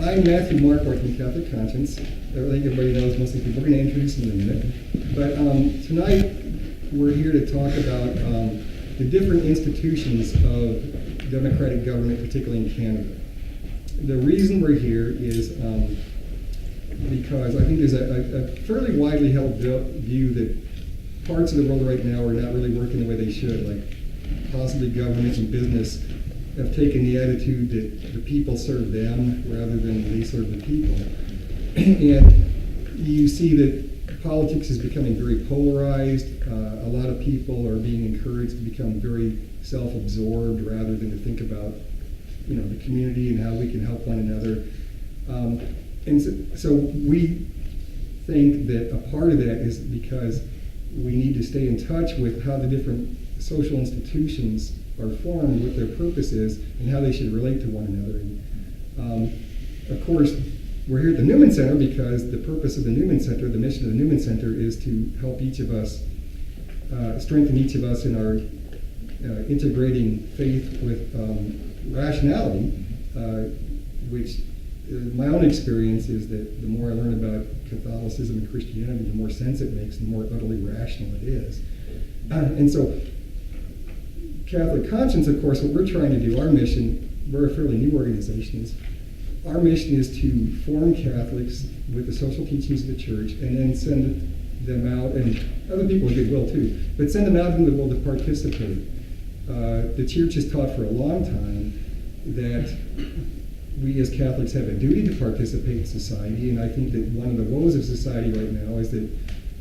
I'm Matthew Marquardt from Catholic Conscience. I think everybody knows most of the people. We're going to introduce them in a minute. But tonight we're here to talk about the different institutions of democratic government, particularly in Canada. The reason we're here is because I think there's a fairly widely held view that parts of the world right now are not really working the way they should, like possibly government and business have taken the attitude that the people serve them rather than they serve the people. And you see that politics is becoming very polarized. A lot of people are being encouraged to become very self-absorbed rather than to think about, the community and how we can help one another. And so we think that a part of that is because we need to stay in touch with how the different social institutions are formed, what their purpose is, and how they should relate to one another. And, of course, we're here at the Newman Centre because the purpose of the Newman Centre, the mission of the Newman Centre, is to help each of us, strengthen each of us in our integrating faith with rationality, which my own experience is that the more I learn about Catholicism and Christianity, the more sense it makes, the more utterly rational it is. And so Catholic Conscience, of course, what we're trying to do, our mission, we're a fairly new organization, our mission is to form Catholics with the social teachings of the Church and then send them out, and other people with goodwill too, but send them out into the world to participate. The Church has taught for a long time that we as Catholics have a duty to participate in society, and I think that one of the woes of society right now is that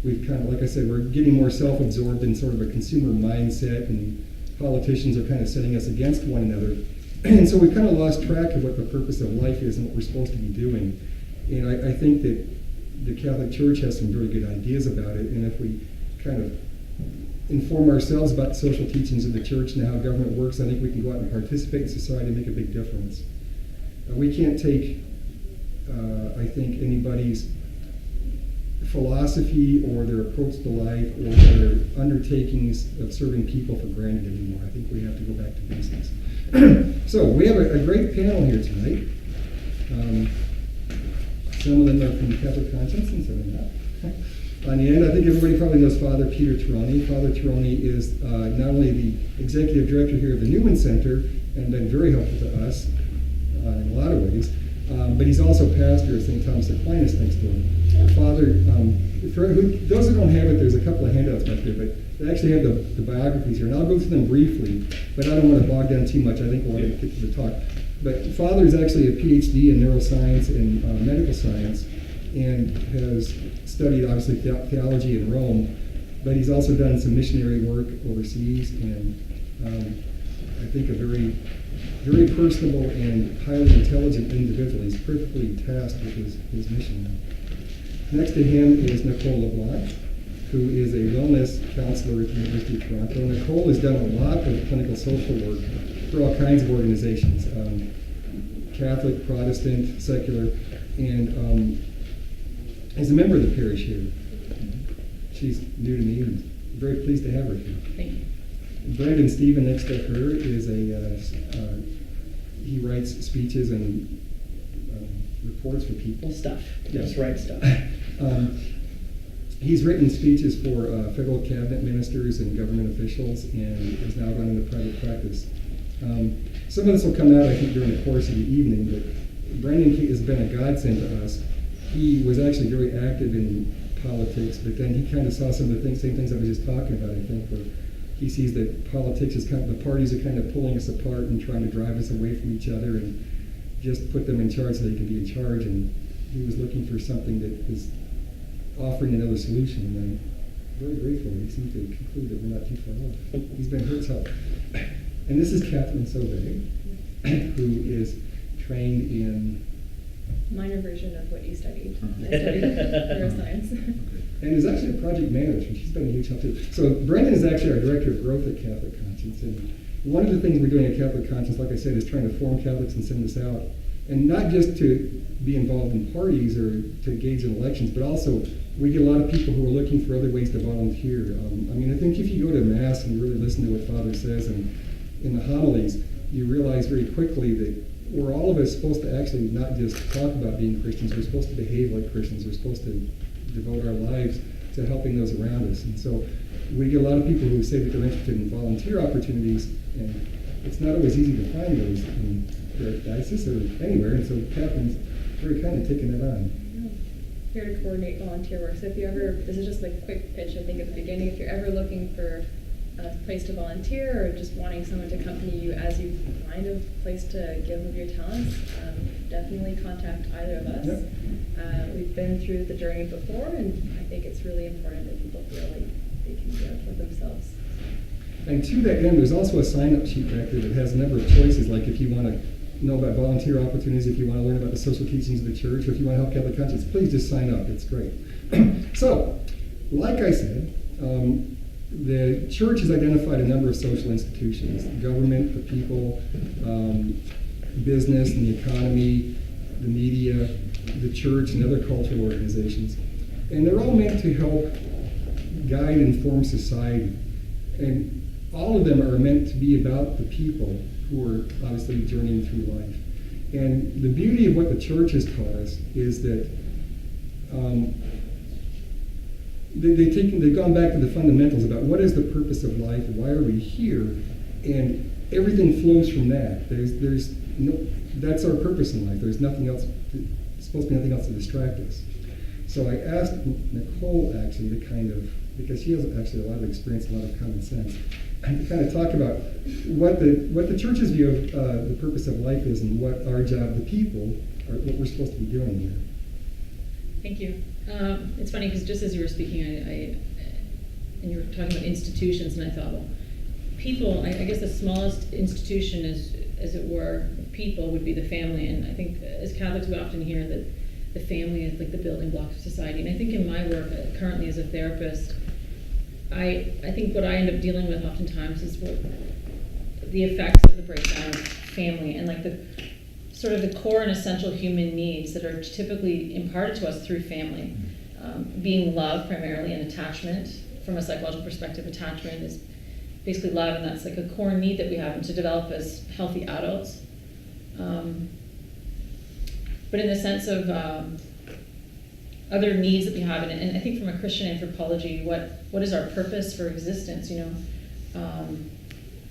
we've kind of, like I said, we're getting more self-absorbed in sort of a consumer mindset, and politicians are kind of setting us against one another. And so we've kind of lost track of what the purpose of life is and what we're supposed to be doing. And I think that the Catholic Church has some very good ideas about it, and if we kind of inform ourselves about the social teachings of the Church and how government works, I think we can go out and participate in society and make a big difference. We can't take, I think, anybody's philosophy or their approach to life or their undertakings of serving people for granted anymore. I think we have to go back to basics. So we have a great panel here tonight. Some of them are from Catholic Conscience and some are not. On the end, I think everybody probably knows Father Peter Tironi. Father Tironi is not only the executive director here of the Newman Centre and been very helpful to us in a lot of ways, but he's also pastor at St. Thomas Aquinas next door. Father, for those who don't have it, there's a couple of handouts back there, but they actually have the biographies here, and I'll go through them briefly, but I don't want to bog down too much. I think we'll get to the talk. But Father is actually a PhD in neuroscience and medical science, and has studied, obviously, theology in Rome, but he's also done some missionary work overseas, and I think a very, very personable and highly intelligent individual. He's perfectly tasked with his mission now. Next to him is Nicole LeBlanc, who is a wellness counselor at the University of Toronto. Nicole has done a lot of clinical social work for all kinds of organizations, Catholic, Protestant, secular, and is a member of the parish here. She's new to me and very pleased to have her here. Thank you. Brandon Stephen next to her is he writes speeches and reports for people. Stuff. Yeah. Just write stuff. He's written speeches for federal cabinet ministers and government officials, and has now gone into private practice. Some of this will come out, I think, during the course of the evening, but Brandon has been a godsend to us. He was actually very active in politics, but then he kind of saw some of the same things I was just talking about, I think, where he sees that politics is kind of, the parties are kind of pulling us apart and trying to drive us away from each other and just put them in charge so they can be in charge. And he was looking for something that was offering another solution, and I'm very grateful he seemed to conclude that we're not too far off. He's been Hertz help. And this is Catherine Sauvé, who is trained in minor version of what you studied. I studied neuroscience. And is actually a project manager. She's been a huge help too. So Brendan is actually our director of growth at Catholic Conscience. And one of the things we're doing at Catholic Conscience, like I said, is trying to form Catholics and send this out. And not just to be involved in parties or to engage in elections, but also we get a lot of people who are looking for other ways to volunteer. I think if you go to Mass and you really listen to what Father says and in the homilies, you realize very quickly that we're all of us supposed to actually not just talk about being Christians, we're supposed to behave like Christians, we're supposed to devote our lives to helping those around us. And so we get a lot of people who say that they're interested in volunteer opportunities, and it's not always easy to find those in their diocese or anywhere, and so Catherine's very kind of taking that on. Here to coordinate volunteer work. So if you ever, this is just like a quick pitch, I think at the beginning, if you're ever looking for a place to volunteer or just wanting someone to accompany you as you find a place to give of your talents, definitely contact either of us. Yep. We've been through the journey before, and I think it's really important that people feel like they can do it for themselves. And to that end, there's also a sign-up sheet back there that has a number of choices, like if you want to know about volunteer opportunities, if you want to learn about the social teachings of the church, or if you want to help Catholic conscience, please just sign up. It's great. So, like I said, the church has identified a number of social institutions: government, the people, business and the economy, the media, the church, and other cultural organizations. And they're all meant to help guide and form society. And all of them are meant to be about the people who are obviously journeying through life. And the beauty of what the church has taught us is that they've gone back to the fundamentals about what is the purpose of life, why are we here, and everything flows from that. There's no, that's our purpose in life. There's nothing else. It's supposed to be nothing else to distract us. So I asked Nicole actually to kind of, because she has actually a lot of experience, a lot of common sense, and to kind of talk about what the church's view of the purpose of life is and what our job, the people, are, what we're supposed to be doing here. Thank you. It's funny because just as you were speaking, and you were talking about institutions, and I thought, well, people, I guess the smallest institution is, as it were, of people would be the family. And I think as Catholics we often hear that the family is like the building block of society. And I think in my work currently as a therapist, I think what I end up dealing with oftentimes is what the effects of the breakdown of family and like the sort of the core and essential human needs that are typically imparted to us through family. Being love primarily and attachment. From a psychological perspective, attachment is basically love, and that's like a core need that we have and to develop as healthy adults. But in the sense of other needs that we have, and I think from a Christian anthropology, what is our purpose for existence?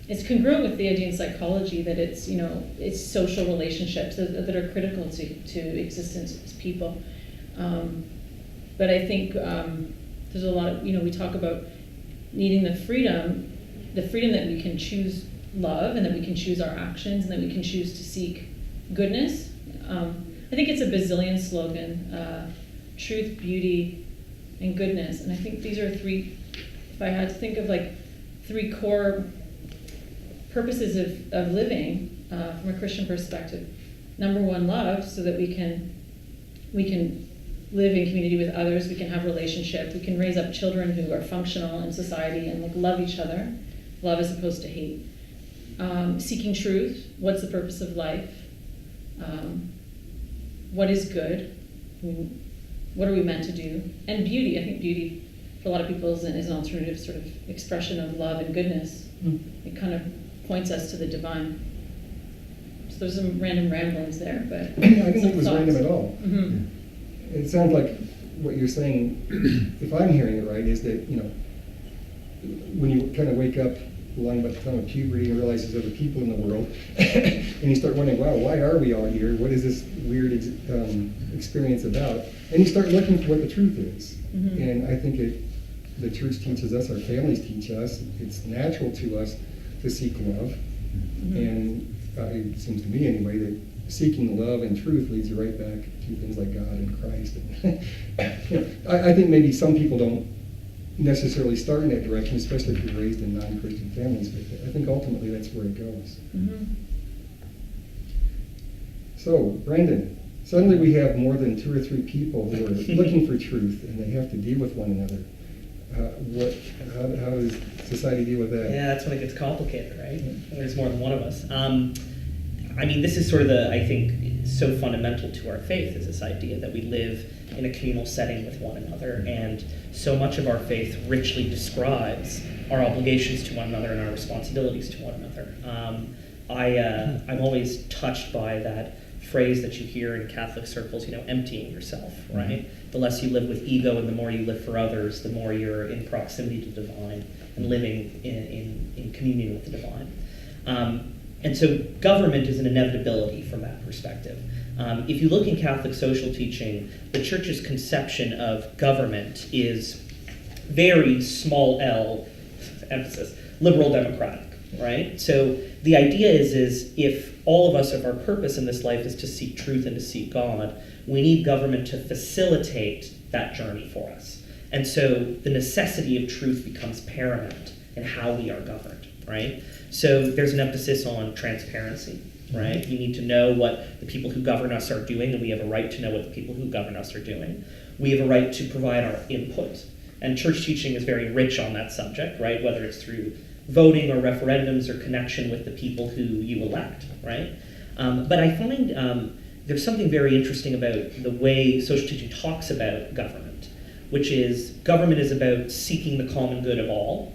It's congruent with the idea in psychology that it's social relationships that are critical to existence as people. But I think there's a lot of, we talk about needing the freedom that we can choose love and that we can choose our actions and that we can choose to seek goodness. I think it's a Basilian slogan, truth, beauty, and goodness. And I think these are three, if I had to think of like three core purposes of living from a Christian perspective. Number one, love, so that we can live in community with others, we can have relationships, we can raise up children who are functional in society and like love each other, love as opposed to hate. Seeking truth, what's the purpose of life? What is good? What are we meant to do? And beauty, I think beauty for a lot of people is an alternative sort of expression of love and goodness. It kind of points us to the divine. So there's some random ramblings there, but I think it was random at all. Mm-hmm. It sounds like what you're saying, if I'm hearing it right, is that, when you kind of wake up along about the time of puberty and realize there's other people in the world, and you start wondering, wow, why are we all here? What is this weird experience about? And you start looking for what the truth is. Mm-hmm. And I think the church teaches us, our families teach us, it's natural to us to seek love. Mm-hmm. And it seems to me anyway that seeking love and truth leads you right back to things like God and Christ. And I think maybe some people don't necessarily start in that direction, especially if you're raised in non-Christian families, but I think ultimately that's where it goes. Mm-hmm. So, Brandon, suddenly we have more than 2 or 3 people who are looking for truth, and they have to deal with one another. How does society deal with that? Yeah, that's when it gets complicated, right? There's more than one of us. This is sort of I think, so fundamental to our faith is this idea that we live in a communal setting with one another, and so much of our faith richly describes our obligations to one another and our responsibilities to one another. I'm always touched by that phrase that you hear in Catholic circles, emptying yourself, right? The less you live with ego and the more you live for others, the more you're in proximity to the divine and living in communion with the divine. And so government is an inevitability from that perspective. If you look in Catholic social teaching, the Church's conception of government is very small l, emphasis, liberal democratic, right? So the idea is if all of us, if our purpose in this life is to seek truth and to seek God, we need government to facilitate that journey for us. And so the necessity of truth becomes paramount in how we are governed, right? So there's an emphasis on transparency, right? We need to know what the people who govern us are doing, and we have a right to know what the people who govern us are doing. We have a right to provide our input. And church teaching is very rich on that subject, right? Whether it's through voting or referendums or connection with the people who you elect, right? But I find there's something very interesting about the way social teaching talks about government, which is government is about seeking the common good of all,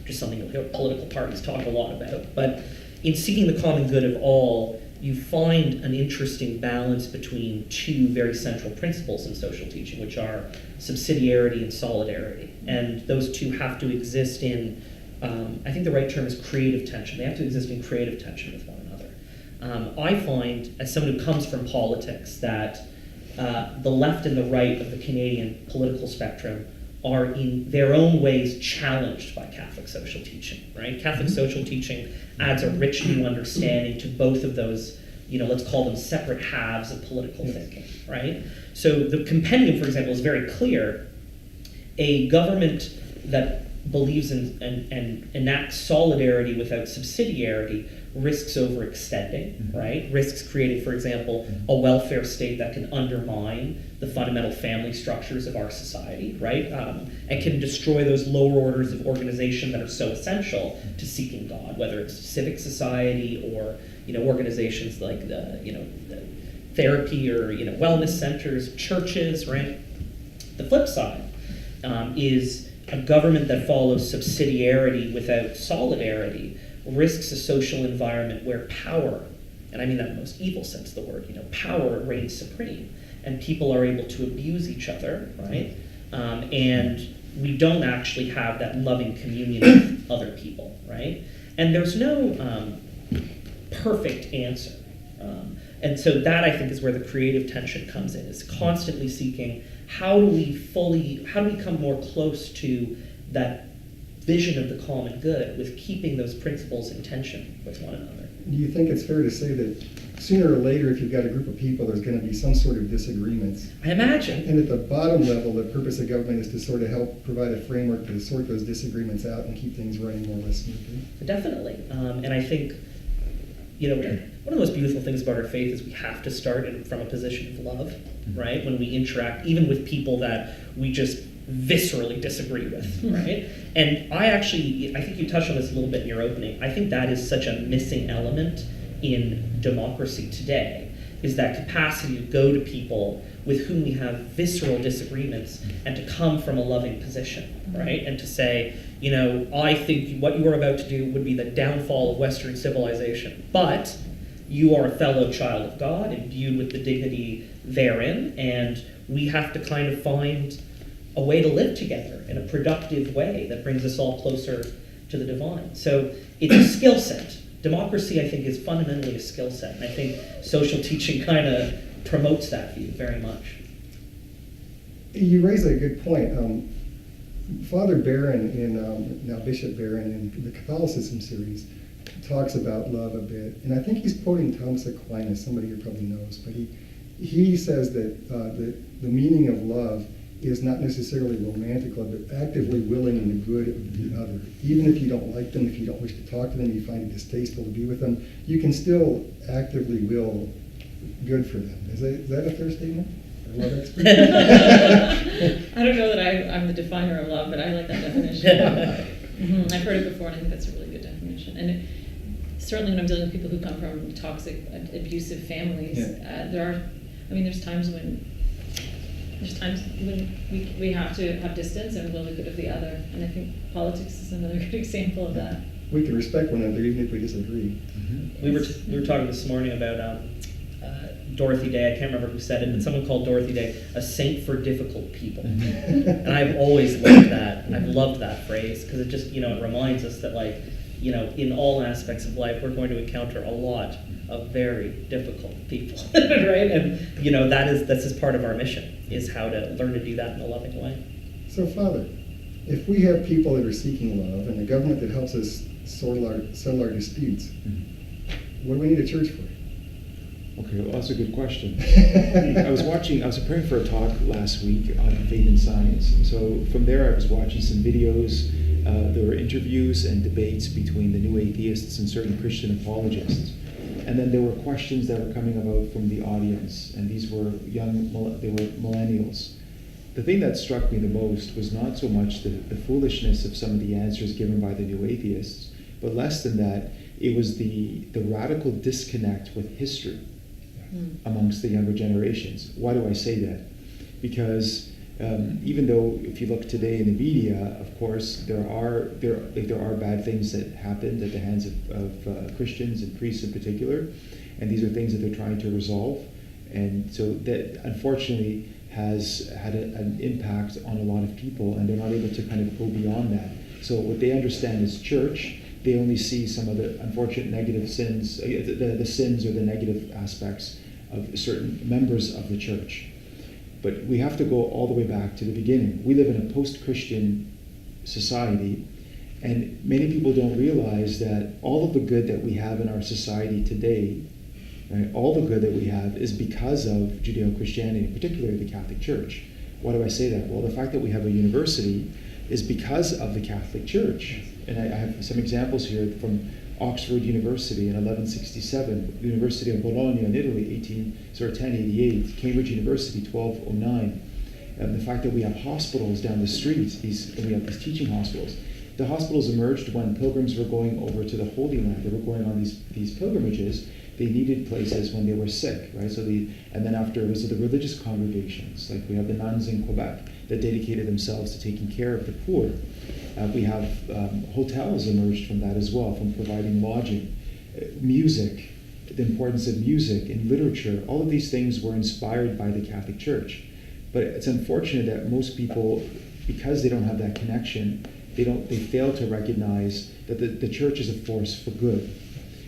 which is something that political parties talk a lot about. But in seeking the common good of all, you find an interesting balance between two very central principles in social teaching, which are subsidiarity and solidarity. And those two have to exist in, I think the right term is creative tension. They have to exist in creative tension with one another. I find, as someone who comes from politics, that the left and the right of the Canadian political spectrum are in their own ways challenged by Catholic social teaching, right? Catholic social teaching adds a rich new understanding to both of those, let's call them separate halves of political thinking, right? So the compendium, for example, is very clear. A government that believes in and enacts solidarity without subsidiarity risks overextending, right? Risks creating, for example, a welfare state that can undermine the fundamental family structures of our society, right? And can destroy those lower orders of organization that are so essential to seeking God, whether it's civic society or organizations like the therapy or wellness centers, churches, right? The flip side is a government that follows subsidiarity without solidarity risks a social environment where power, and I mean that in the most evil sense of the word, power reigns supreme, and people are able to abuse each other, right? And we don't actually have that loving communion with other people, right? And there's no perfect answer. And so that, I think, is where the creative tension comes in, is constantly seeking how do we come more close to that vision of the common good with keeping those principles in tension with one another. Do you think it's fair to say that sooner or later, if you've got a group of people, there's going to be some sort of disagreements? I imagine. And at the bottom level, the purpose of government is to sort of help provide a framework to sort those disagreements out and keep things running more or less smoothly. Definitely. And I think, one of the most beautiful things about our faith is we have to start from a position of love, right? When we interact, even with people that we just viscerally disagree with, right? And I think you touched on this a little bit in your opening. I think that is such a missing element in democracy today, is that capacity to go to people with whom we have visceral disagreements and to come from a loving position, right? And to say, I think what you are about to do would be the downfall of Western civilization, but you are a fellow child of God imbued with the dignity therein, and we have to kind of find a way to live together in a productive way that brings us all closer to the divine. So it's a skill set. Democracy, I think, is fundamentally a skill set, and I think social teaching kind of promotes that view very much. You raise a good point. Father Barron, now Bishop Barron, in the Catholicism series, talks about love a bit, and I think he's quoting Thomas Aquinas, somebody here probably knows, but he says that the meaning of love is not necessarily romantic love, but actively willing in the good of the other. Even if you don't like them, if you don't wish to talk to them, you find it distasteful to be with them, you can still actively will good for them. Is that a fair statement? Love expert? I don't know that I'm the definer of love, but I like that definition. I've heard it before, and I think that's a really good definition. And certainly when I'm dealing with people who come from toxic, abusive families, there's times when we have to have distance and will the good of the other. And I think politics is another good example of that. We can respect one another even if we disagree. We were talking this morning about Dorothy Day. I can't remember who said it, but someone called Dorothy Day a saint for difficult people. And I've always loved that. I've loved that phrase because it just, it reminds us that, like, in all aspects of life, we're going to encounter a lot of very difficult people, right? And that's just part of our mission, is how to learn to do that in a loving way. So, Father, if we have people that are seeking love and a government that helps us settle our disputes, what do we need a church for? Okay, well, that's a good question. I was preparing for a talk last week on faith and science. So from there, I was watching some videos. There were interviews and debates between the new atheists and certain Christian apologists. And then there were questions that were coming about from the audience, and these were they were millennials. The thing that struck me the most was not so much the foolishness of some of the answers given by the new atheists, but less than that, it was the radical disconnect with history amongst the younger generations. Why do I say that? Because even though if you look today in the media, of course, there are bad things that happened at the hands of Christians and priests in particular, and these are things that they're trying to resolve. And so that, unfortunately, has had an impact on a lot of people, and they're not able to kind of go beyond that. So what they understand is church, they only see some of the unfortunate negative sins, the sins or the negative aspects of certain members of the church. But we have to go all the way back to the beginning. We live in a post-Christian society, and many people don't realize that all of the good that we have in our society today, right, all the good that we have is because of Judeo-Christianity, particularly the Catholic Church. Why do I say that? Well, the fact that we have a university is because of the Catholic Church. And I have some examples here from Oxford University in 1167, the University of Bologna in Italy, 1088, Cambridge University, 1209. The fact that we have hospitals down the street, we have these teaching hospitals. The hospitals emerged when pilgrims were going over to the Holy Land. They were going on these pilgrimages. They needed places when they were sick, right? And then after it was the religious congregations, like we have the nuns in Quebec that dedicated themselves to taking care of the poor. We have hotels emerged from that as well, from providing lodging, music, the importance of music and literature. All of these things were inspired by the Catholic Church. But it's unfortunate that most people, because they don't have that connection, they fail to recognize that the church is a force for good.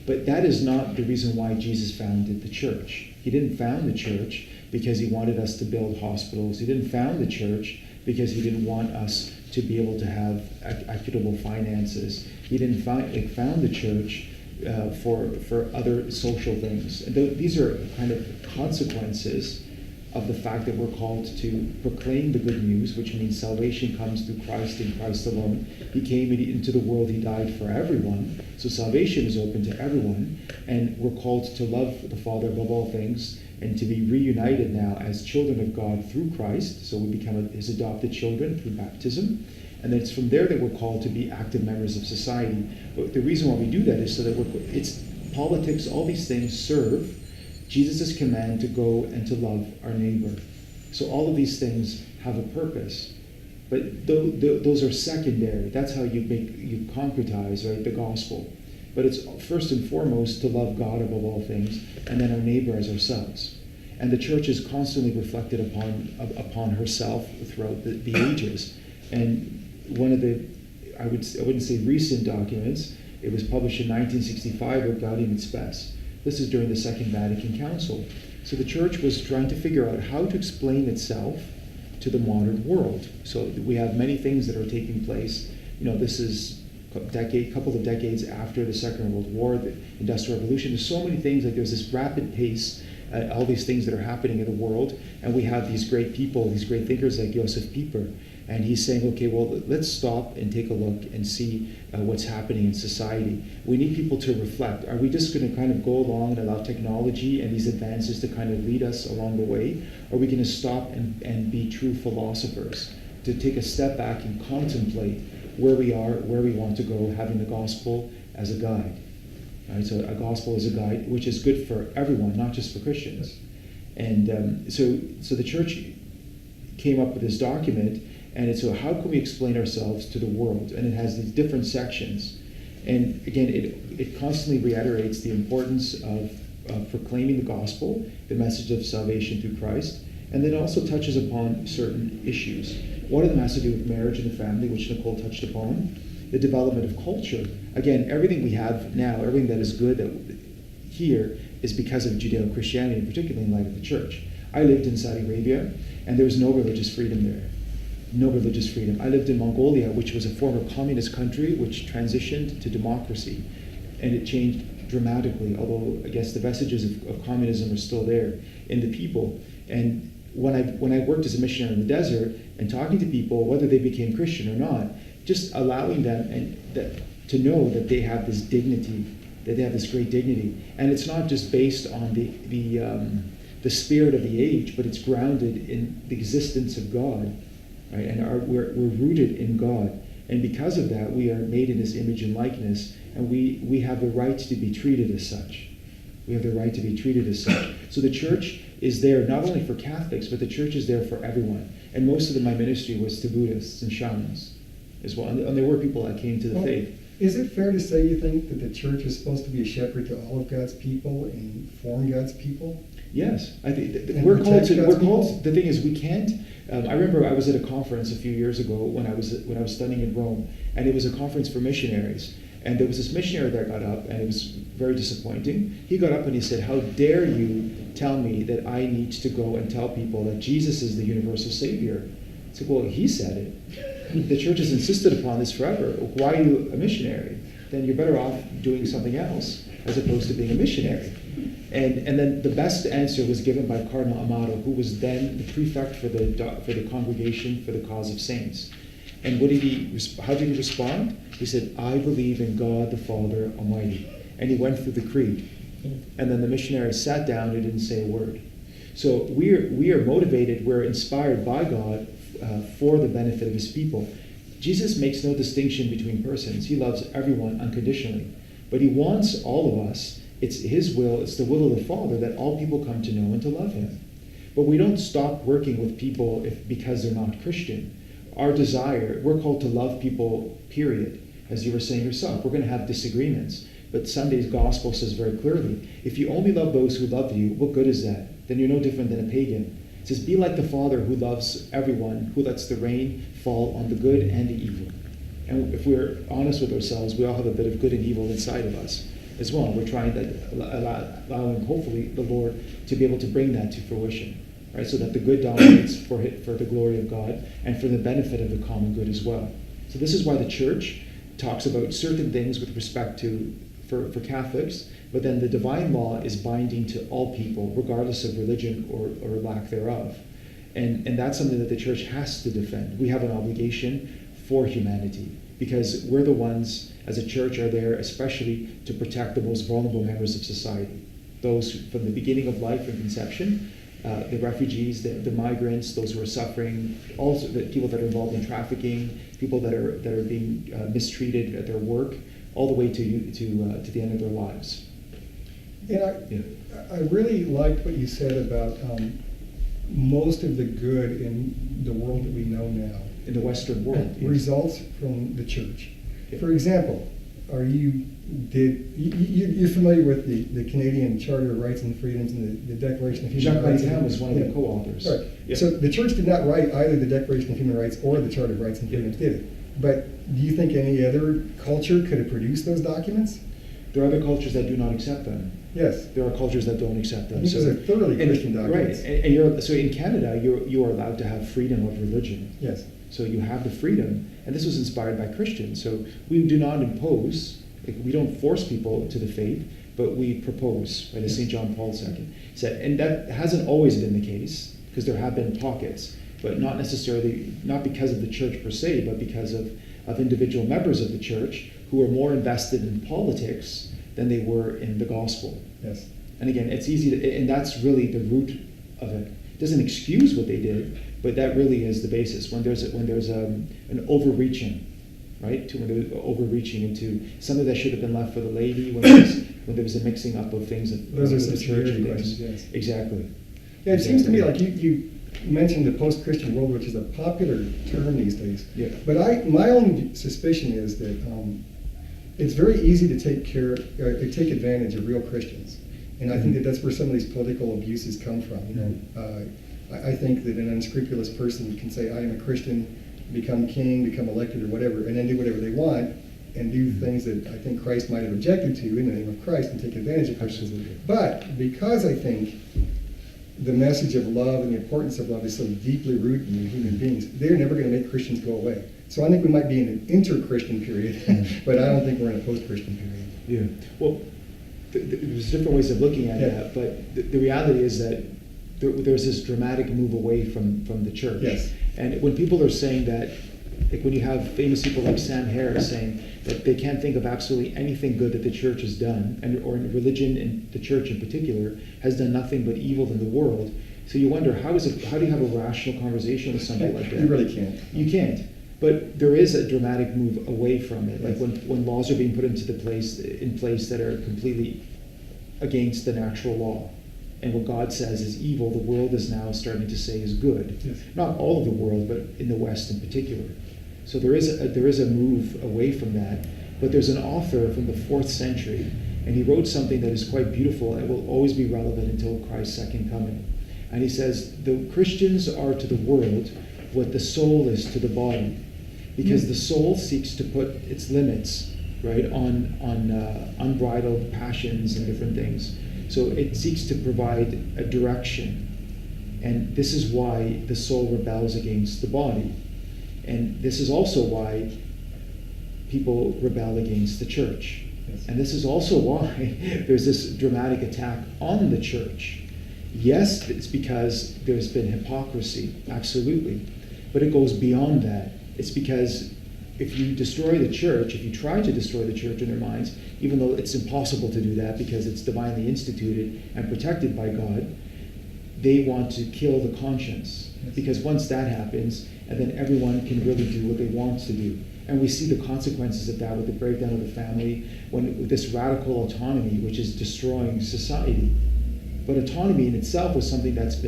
But that is not the reason why Jesus founded the church. He didn't found the church because he wanted us to build hospitals. He didn't found the church because he didn't want us to be able to have equitable finances. He didn't found the church for other social things. And these are kind of consequences of the fact that we're called to proclaim the good news, which means salvation comes through Christ and Christ alone. He came into the world, he died for everyone, so salvation is open to everyone, and we're called to love the Father above all things, and to be reunited now as children of God through Christ, so we become his adopted children through baptism, and then it's from there that we're called to be active members of society. But the reason why we do that is so that it's politics, all these things serve Jesus' command to go and to love our neighbor. So all of these things have a purpose. But those are secondary. That's how you concretize, right, the gospel. But it's first and foremost to love God above all things, and then our neighbor as ourselves. And the church is constantly reflected upon herself throughout the ages. And one of the, I wouldn't say recent documents, it was published in 1965 with Gaudium et Spes. This is during the Second Vatican Council. So the church was trying to figure out how to explain itself to the modern world. So we have many things that are taking place. This is a couple of decades after the Second World War, the Industrial Revolution. There's so many things, like there's this rapid pace, all these things that are happening in the world, and we have these great people, these great thinkers like Joseph Pieper, and he's saying, okay, well, let's stop and take a look and see what's happening in society. We need people to reflect. Are we just going to kind of go along and allow technology and these advances to kind of lead us along the way? Or are we going to stop and be true philosophers, to take a step back and contemplate where we are, where we want to go, having the gospel as a guide? Right? So a gospel is a guide, which is good for everyone, not just for Christians. And so the church came up with this document, and so how can we explain ourselves to the world? And it has these different sections. And again, it constantly reiterates the importance of proclaiming the gospel, the message of salvation through Christ, and then also touches upon certain issues. One of them has to do with marriage and the family, which Nicole touched upon, the development of culture. Again, everything we have now, everything that is good here is because of Judeo-Christianity, particularly in light of the church. I lived in Saudi Arabia, and there was no religious freedom there. No religious freedom. I lived in Mongolia, which was a former communist country, which transitioned to democracy, and it changed dramatically, although I guess the vestiges of communism are still there in the people. And when I worked as a missionary in the desert and talking to people, whether they became Christian or not, just allowing them to know that they have this dignity, that they have this great dignity. And it's not just based on the spirit of the age, but it's grounded in the existence of God, right? And we're rooted in God. And because of that, we are made in His image and likeness, and we have the right to be treated as such. We have the right to be treated as such. So the church is there not only for Catholics, but the church is there for everyone. And most of my ministry was to Buddhists and shamans as well. And there were people that came to the faith. Is it fair to say you think that the church is supposed to be a shepherd to all of God's people and form God's people? Yes, I think And we're called protect to. God's We're called. people? The thing is, we can't. I remember I was at a conference a few years ago when I was studying in Rome, and it was a conference for missionaries. And there was this missionary that got up, and it was very disappointing. He got up and he said, "How dare you tell me that I need to go and tell people that Jesus is the universal Savior?" I said, "Well, he said it. The church has insisted upon this forever. Why are you a missionary? Then you're better off doing something else as opposed to being a missionary." And then the best answer was given by Cardinal Amato, who was then the prefect for the Congregation for the Cause of Saints. And how did he respond? He said, "I believe in God the Father Almighty." And he went through the creed. And then the missionary sat down and didn't say a word. So we are motivated, we're inspired by God for the benefit of His people. Jesus makes no distinction between persons. He loves everyone unconditionally. But He wants all of us. It's His will, it's the will of the Father that all people come to know and to love Him. But we don't stop working with people because they're not Christian. Our desire, we're called to love people, period. As you were saying yourself, we're going to have disagreements. But Sunday's gospel says very clearly, if you only love those who love you, what good is that? Then you're no different than a pagan. It says, be like the Father who loves everyone, who lets the rain fall on the good and the evil. And if we're honest with ourselves, we all have a bit of good and evil inside of us as well. We're trying to allowing, hopefully, the Lord to be able to bring that to fruition, right? So that the good dominates for the glory of God and for the benefit of the common good as well. So this is why the church talks about certain things with respect to for Catholics, but then the divine law is binding to all people, regardless of religion or lack thereof. And that's something that the church has to defend. We have an obligation for humanity, because we're the ones, as a church, are there especially to protect the most vulnerable members of society. Those from the beginning of life and conception, the refugees, the migrants, those who are suffering, also the people that are involved in trafficking, people that are being mistreated at their work, all the way to the end of their lives. And I really liked what you said about most of the good in the world that we know now. In the Western world. Yes. Results from the church. Yeah. For example, you're familiar with the Canadian Charter of Rights and Freedoms and the Declaration of Human Rights? Jacques Maritain was one of the co-authors. Right. Yeah. So the church did not write either the Declaration of Human Rights or the Charter of Rights and Freedoms, did it? But do you think any other culture could have produced those documents? There are other cultures that do not accept them. Yes. There are cultures that don't accept them. These are thoroughly Christian documents. Right. And so in Canada, you are allowed to have freedom of religion. Yes. So you have the freedom, and this was inspired by Christians. So we do not impose, we don't force people to the faith, but we propose, right, as St. John Paul II said. And that hasn't always been the case, because there have been pockets, but not necessarily, not because of the church per se, but because of individual members of the church who are more invested in politics than they were in the gospel. Yes. And again, it's easy to, and that's really the root of it. It doesn't excuse what they did, but that really is the basis. When there's an overreaching, right? When they're overreaching into something that should have been left for the laity, when there was a mixing up of things of Those are the church subsidiarity and questions, things. yes. Exactly. Yeah, it seems to me like you mentioned the post-Christian world, which is a popular term these days. Yeah. But my own suspicion is that it's very easy to take advantage of real Christians. And I think that that's where some of these political abuses come from. I think that an unscrupulous person can say, I am a Christian, become king, become elected or whatever, and then do whatever they want and do things that I think Christ might have objected to in the name of Christ and take advantage of Christians. Absolutely. But because I think the message of love and the importance of love is so deeply rooted in human beings, they're never going to make Christians go away. So I think we might be in an inter-Christian period, but I don't think we're in a post-Christian period. Yeah. Well, there's different ways of looking at that, but the reality is that there's this dramatic move away from the church. Yes. And when people are saying that, like when you have famous people like Sam Harris saying that they can't think of absolutely anything good that the church has done, or religion and the church in particular has done nothing but evil in the world. So you wonder, how do you have a rational conversation with somebody like that? You really can't. You can't. But there is a dramatic move away from it, like when laws are being put into place that are completely against the natural law. And what God says is evil, the world is now starting to say is good. Yes. Not all of the world, but in the West in particular. So there is a move away from that. But there's an author from the 4th century, and he wrote something that is quite beautiful and will always be relevant until Christ's second coming. And he says, the Christians are to the world what the soul is to the body. Because the soul seeks to put its limits, right, on unbridled passions and different things. So it seeks to provide a direction. And this is why the soul rebels against the body. And this is also why people rebel against the church. Yes. And this is also why there's this dramatic attack on the church. Yes, it's because there's been hypocrisy, absolutely. But it goes beyond that. It's because if you destroy the church, if you try to destroy the church in their minds, even though it's impossible to do that because it's divinely instituted and protected by God, they want to kill the conscience. Yes. Because once that happens, and then everyone can really do what they want to do. And we see the consequences of that with the breakdown of the family, with this radical autonomy, which is destroying society. But autonomy in itself was something that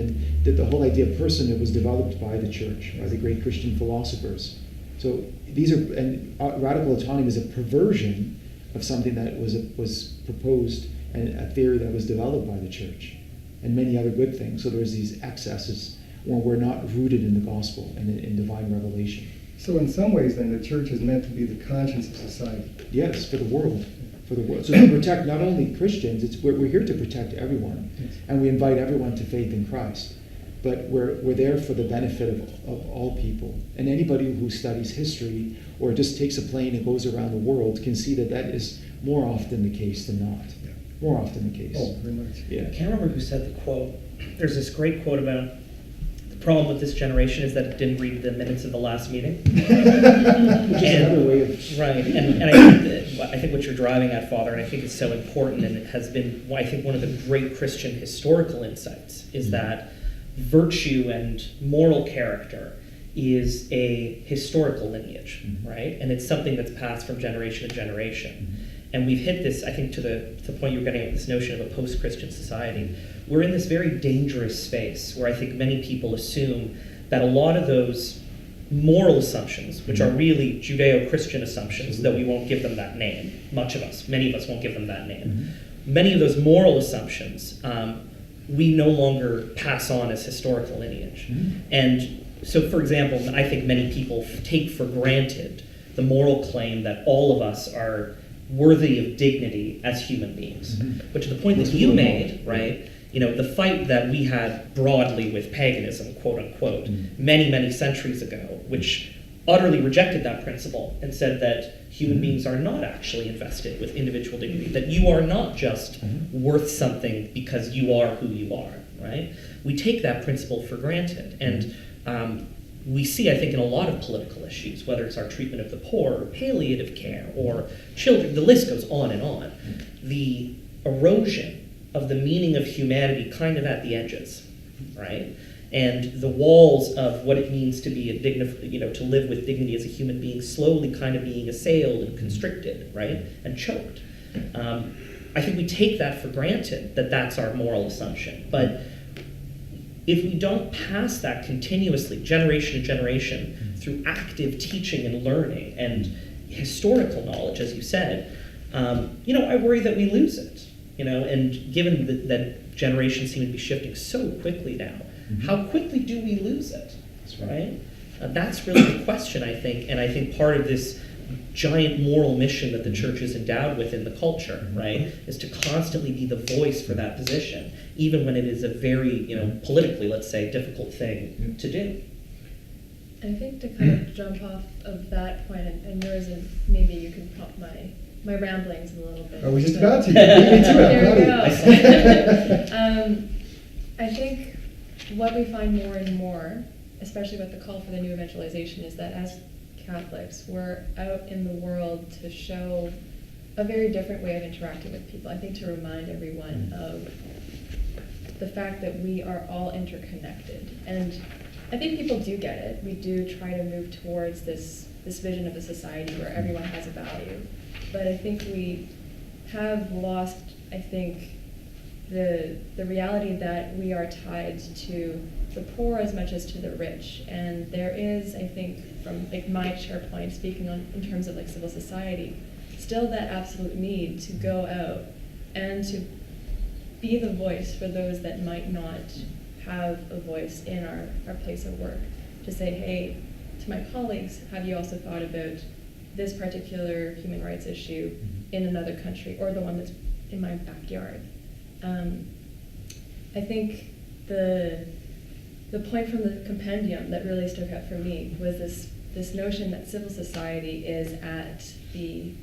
the whole idea of personhood was developed by the church, by the great Christian philosophers. So radical autonomy is a perversion of something that was proposed, and a theory that was developed by the church, and many other good things. So there's these excesses when we're not rooted in the gospel and in divine revelation. So in some ways, then, the church is meant to be the conscience of society. Yes, for the world. For the world. So to protect not only Christians, we're here to protect everyone. Yes. And we invite everyone to faith in Christ. But we're there for the benefit of all people. And anybody who studies history or just takes a plane and goes around the world can see that is more often the case than not. Yeah. More often the case. Oh, very much. Yeah. I can't remember who said the quote. There's this great quote about the problem with this generation is that it didn't read the minutes of the last meeting. Which is another way of... Right, and I think what you're driving at, Father, and I think it's so important, and it has been, I think, one of the great Christian historical insights, is that virtue and moral character is a historical lineage, right? And it's something that's passed from generation to generation. And we've hit this, I think, to the point you were getting at, this notion of a post-Christian society. We're in this very dangerous space where I think many people assume that a lot of those moral assumptions, which are really Judeo-Christian assumptions, though we won't give them that name, many of us won't give them that name. Many of those moral assumptions we no longer pass on as historical lineage. And so, for example, I think many people take for granted the moral claim that all of us are worthy of dignity as human beings. But to the point that you made, right, the fight that we had broadly with paganism, quote unquote, many, many centuries ago, which utterly rejected that principle and said that human beings are not actually invested with individual dignity, that you are not just worth something because you are who you are, right? We take that principle for granted. And we see, I think, in a lot of political issues, whether it's our treatment of the poor, or palliative care, or children, the list goes on and on, the erosion of the meaning of humanity kind of at the edges, right? And the walls of what it means to be to live with dignity as a human being slowly kind of being assailed and constricted, right? And choked. I think we take that for granted, that that's our moral assumption. But if we don't pass that continuously, generation to generation, through active teaching and learning, and historical knowledge, as you said, I worry that we lose it. And given that generations seem to be shifting so quickly now, how quickly do we lose it? That's right? That's really the question, I think, and I think part of this giant moral mission that the church is endowed with in the culture, right, is to constantly be the voice for that position, even when it is a very, politically, let's say, difficult thing to do. I think to kind of jump off of that point and yours, and maybe you can prompt my ramblings a little bit. I was just but- about to. Me too. There we go. I think what we find more and more, especially with the call for the new evangelization, is that as Catholics, we're out in the world to show a very different way of interacting with people. I think to remind everyone of the fact that we are all interconnected. And I think people do get it. We do try to move towards this vision of a society where everyone has a value. But I think we have lost, the reality that we are tied to the poor as much as to the rich. And there is, I think, from my chair point, speaking in terms of civil society, still that absolute need to go out and to be the voice for those that might not have a voice in our place of work. To say, hey, to my colleagues, have you also thought about this particular human rights issue in another country, or the one that's in my backyard? I think the point from the compendium that really stuck out for me was this notion that civil society is at the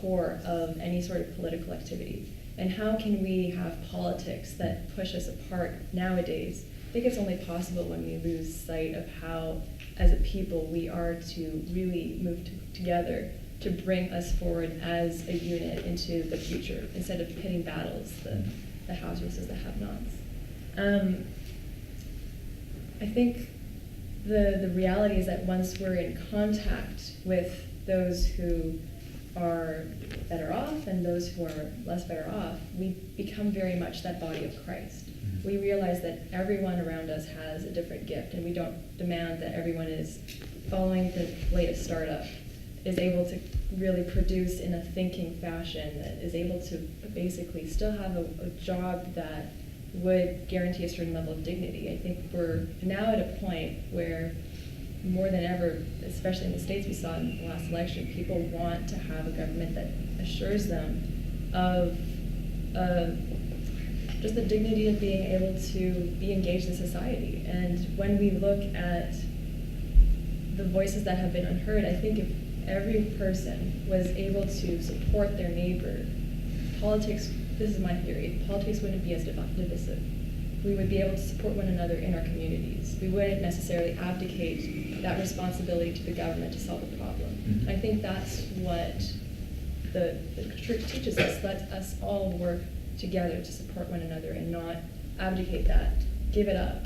core of any sort of political activity. And how can we have politics that push us apart nowadays? I think it's only possible when we lose sight of how, as a people, we are to really move together to bring us forward as a unit into the future, instead of pitting battles, the haves versus the have-nots. I think the reality is that once we're in contact with those who are better off and those who are less better off, we become very much that body of Christ. We realize that everyone around us has a different gift, and we don't demand that everyone is following the latest startup, is able to really produce in a thinking fashion, that is able to basically still have a job that would guarantee a certain level of dignity. I think we're now at a point where, more than ever, especially in the States, we saw in the last election, people want to have a government that assures them of just the dignity of being able to be engaged in society. And when we look at the voices that have been unheard, I think if every person was able to support their neighbor, politics, this is my theory, politics wouldn't be as divisive. We would be able to support one another in our communities. We wouldn't necessarily abdicate that responsibility to the government to solve the problem. I think that's what the church teaches us. Let us all work together to support one another and not abdicate that, give it up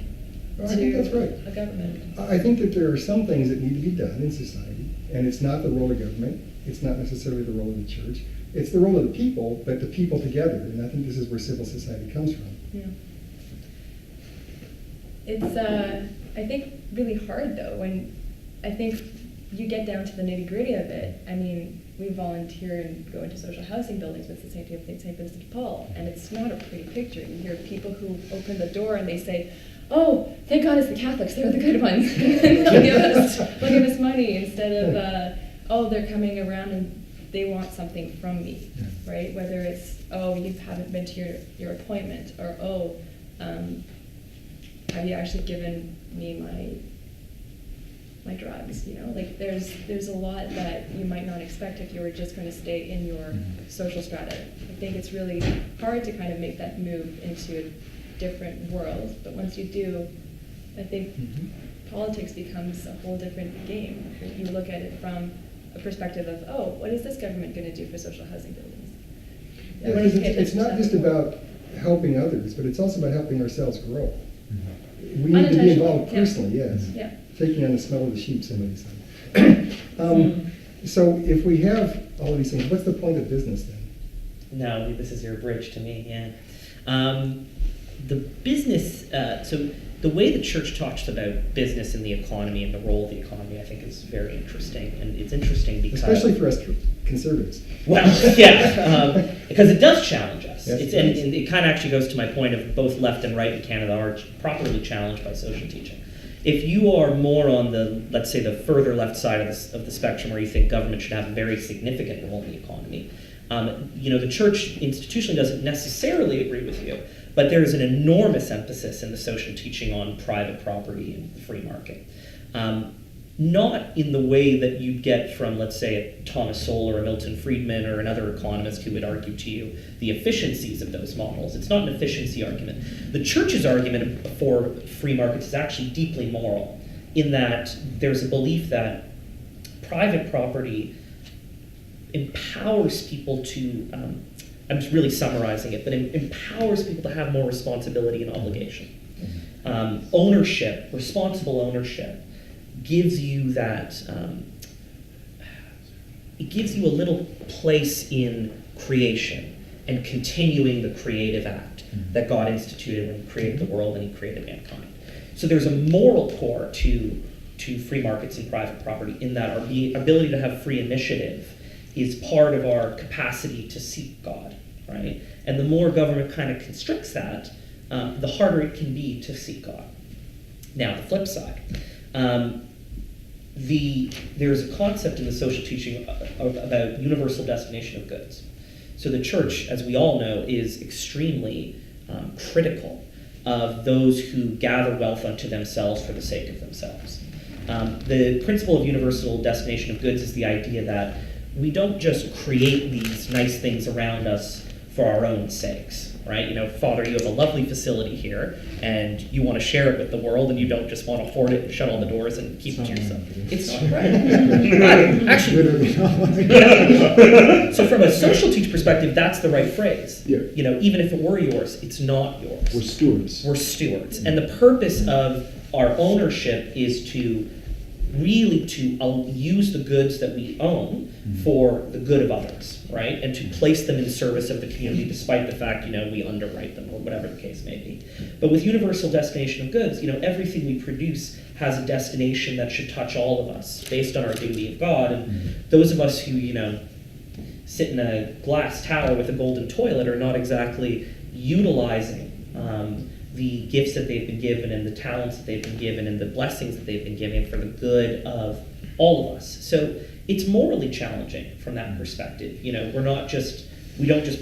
I think that's right. a government. I think that there are some things that need to be done in society, and it's not the role of government, it's not necessarily the role of the church, it's the role of the people, but the people together, and I think this is where civil society comes from. Yeah. It's, I think, really hard, though, when I think you get down to the nitty-gritty of it. I mean, we volunteer and go into social housing buildings with the St. Vincent de Paul, and it's not a pretty picture. You hear people who open the door and they say, oh, thank God it's the Catholics, they're the good ones. they'll give us money, instead of, oh, they're coming around and they want something from me, right? Whether it's, oh, you haven't been to your appointment, or, oh, have you actually given me my drugs, Like, there's a lot that you might not expect if you were just going to stay in your social strata. I think it's really hard to kind of make that move into a different world, but once you do, I think politics becomes a whole different game. You look at it from a perspective of, oh, what is this government going to do for social housing buildings? Yeah, because it's not just about helping others, but it's also about helping ourselves grow. We need to be involved personally, yes. Yeah. Taking on the smell of the sheep, somebody said. So if we have all of these things, what's the point of business then? No, this is your bridge to me, yeah. The business, so the way the church talks about business and the economy and the role of the economy, I think, is very interesting. And it's interesting because... Especially for us conservatives. Well, yeah, because it does challenge us. Yes, And it kind of actually goes to my point of both left and right in Canada are properly challenged by social teaching. If you are more on the, let's say, the further left side of the spectrum where you think government should have a very significant role in the economy, the church institutionally doesn't necessarily agree with you, but there is an enormous emphasis in the social teaching on private property and the free market. Not in the way that you'd get from, let's say, a Thomas Sowell or a Milton Friedman or another economist who would argue to you the efficiencies of those models. It's not an efficiency argument. The church's argument for free markets is actually deeply moral, in that there's a belief that private property empowers people to, I'm just really summarizing it, but empowers people to have more responsibility and obligation. Ownership, responsible ownership, gives you that, it gives you a little place in creation and continuing the creative act that God instituted when he created the world and he created mankind. So there's a moral core to free markets and private property, in that our ability to have free initiative is part of our capacity to seek God, right? And the more government kind of constricts that, the harder it can be to seek God. Now, the flip side. There's a concept in the social teaching about universal destination of goods. So the church, as we all know, is extremely critical of those who gather wealth unto themselves for the sake of themselves. The principle of universal destination of goods is the idea that we don't just create these nice things around us for our own sakes, right? Father, you have a lovely facility here, and you want to share it with the world, and you don't just want to hoard it and shut all the doors and keep it to yourself. It's not right. Actually, so from a social teach perspective, that's the right phrase. Yeah. Even if it were yours, it's not yours. We're stewards. We're stewards. And the purpose of our ownership is to really use the goods that we own for the good of others, right? And to place them in service of the community despite the fact, we underwrite them or whatever the case may be. But with universal destination of goods, everything we produce has a destination that should touch all of us based on our duty of God. And those of us who, sit in a glass tower with a golden toilet are not exactly utilizing the gifts that they've been given and the talents that they've been given and the blessings that they've been given for the good of all of us. So it's morally challenging from that perspective. We don't just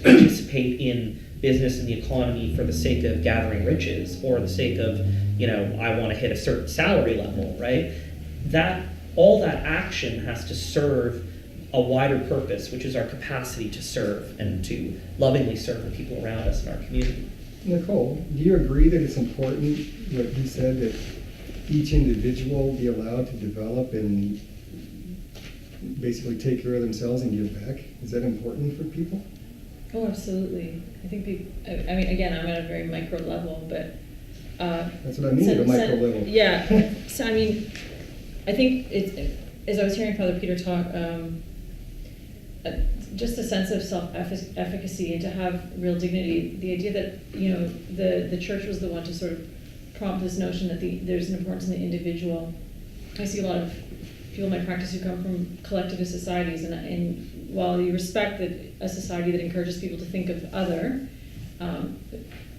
participate in business and the economy for the sake of gathering riches or the sake of, I want to hit a certain salary level, right? All that action has to serve a wider purpose, which is our capacity to serve and to lovingly serve the people around us in our community. Nicole, do you agree that it's important, what you said, that each individual be allowed to develop and basically take care of themselves and give back? Is that important for people? Oh, absolutely. I think again, I'm at a very micro level, but... That's what I mean, at a micro level. Yeah. So, I think as I was hearing Father Peter talk, just a sense of self-efficacy and to have real dignity. The idea that the church was the one to sort of prompt this notion that there's an importance in the individual. I see a lot of people in my practice who come from collectivist societies, and while you respect a society that encourages people to think of other,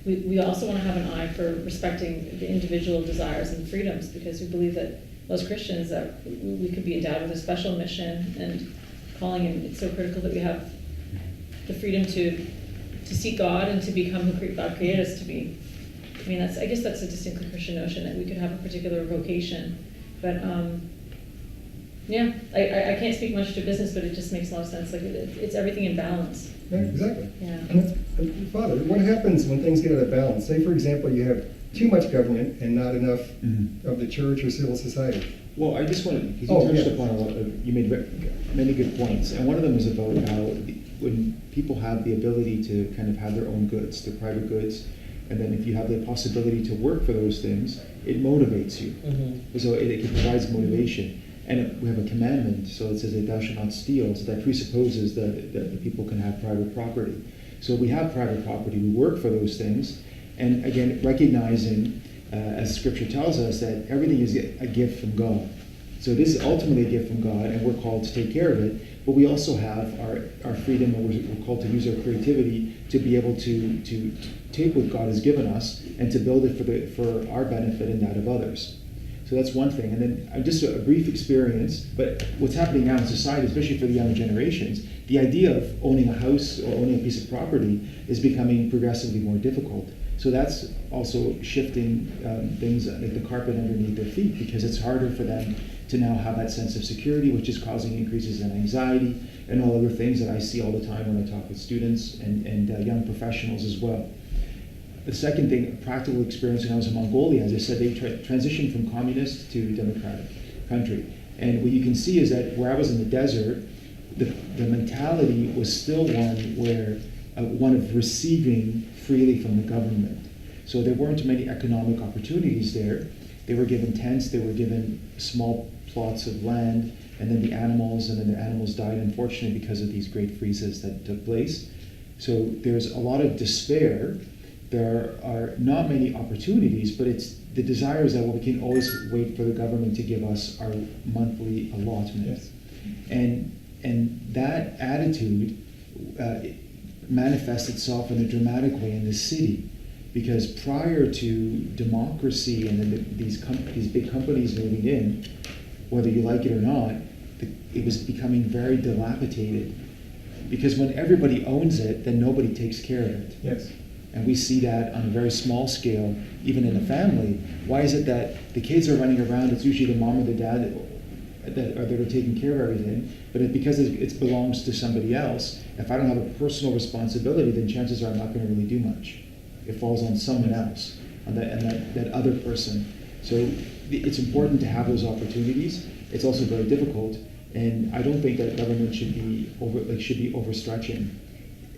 we also want to have an eye for respecting the individual desires and freedoms, because we believe that as Christians that we could be endowed with a special mission and calling, and it's so critical that we have the freedom to seek God and to become who God created us to be. I guess that's a distinctly Christian notion, that we could have a particular vocation. But I can't speak much to business, but it just makes a lot of sense. Like it's everything in balance. Yeah, exactly. Yeah. And Father, what happens when things get out of balance? Say, for example, you have too much government and not enough of the church or civil society. Well, I just wanted, because you touched upon a lot you made many good points, and one of them was about how when people have the ability to kind of have their own goods, their private goods, and then if you have the possibility to work for those things, it motivates you. So it provides motivation. And we have a commandment, so it says that thou shalt not steal, so that presupposes that the people can have private property. So we have private property, we work for those things, and again, recognizing as Scripture tells us, that everything is a gift from God. So this is ultimately a gift from God, and we're called to take care of it. But we also have our freedom, and we're called to use our creativity to be able to take what God has given us and to build it for our benefit and that of others. So that's one thing. And then just a brief experience, but what's happening now in society, especially for the younger generations, the idea of owning a house or owning a piece of property is becoming progressively more difficult. So that's also shifting things like the carpet underneath their feet, because it's harder for them to now have that sense of security, which is causing increases in anxiety and all other things that I see all the time when I talk with students and young professionals as well. The second thing, a practical experience when I was in Mongolia, as I said, they transitioned from communist to democratic country. And what you can see is that where I was in the desert, the mentality was still one of receiving freely from the government. So there weren't many economic opportunities there. They were given tents, they were given small plots of land, and then the animals died, unfortunately, because of these great freezes that took place. So there's a lot of despair. There are not many opportunities, but it's the desire is that we can always wait for the government to give us our monthly allotment. Yes. And that attitude manifests itself in a dramatic way in the city, because prior to democracy and then these big companies moving in, whether you like it or not, it was becoming very dilapidated. Because when everybody owns it, then nobody takes care of it. Yes. And we see that on a very small scale, even in a family. Why is it that the kids are running around? It's usually the mom or the dad that are taking care of everything. But because it belongs to somebody else, if I don't have a personal responsibility, then chances are I'm not going to really do much. It falls on someone else, on that other person. So it's important to have those opportunities. It's also very difficult, and I don't think that government should be overstretching.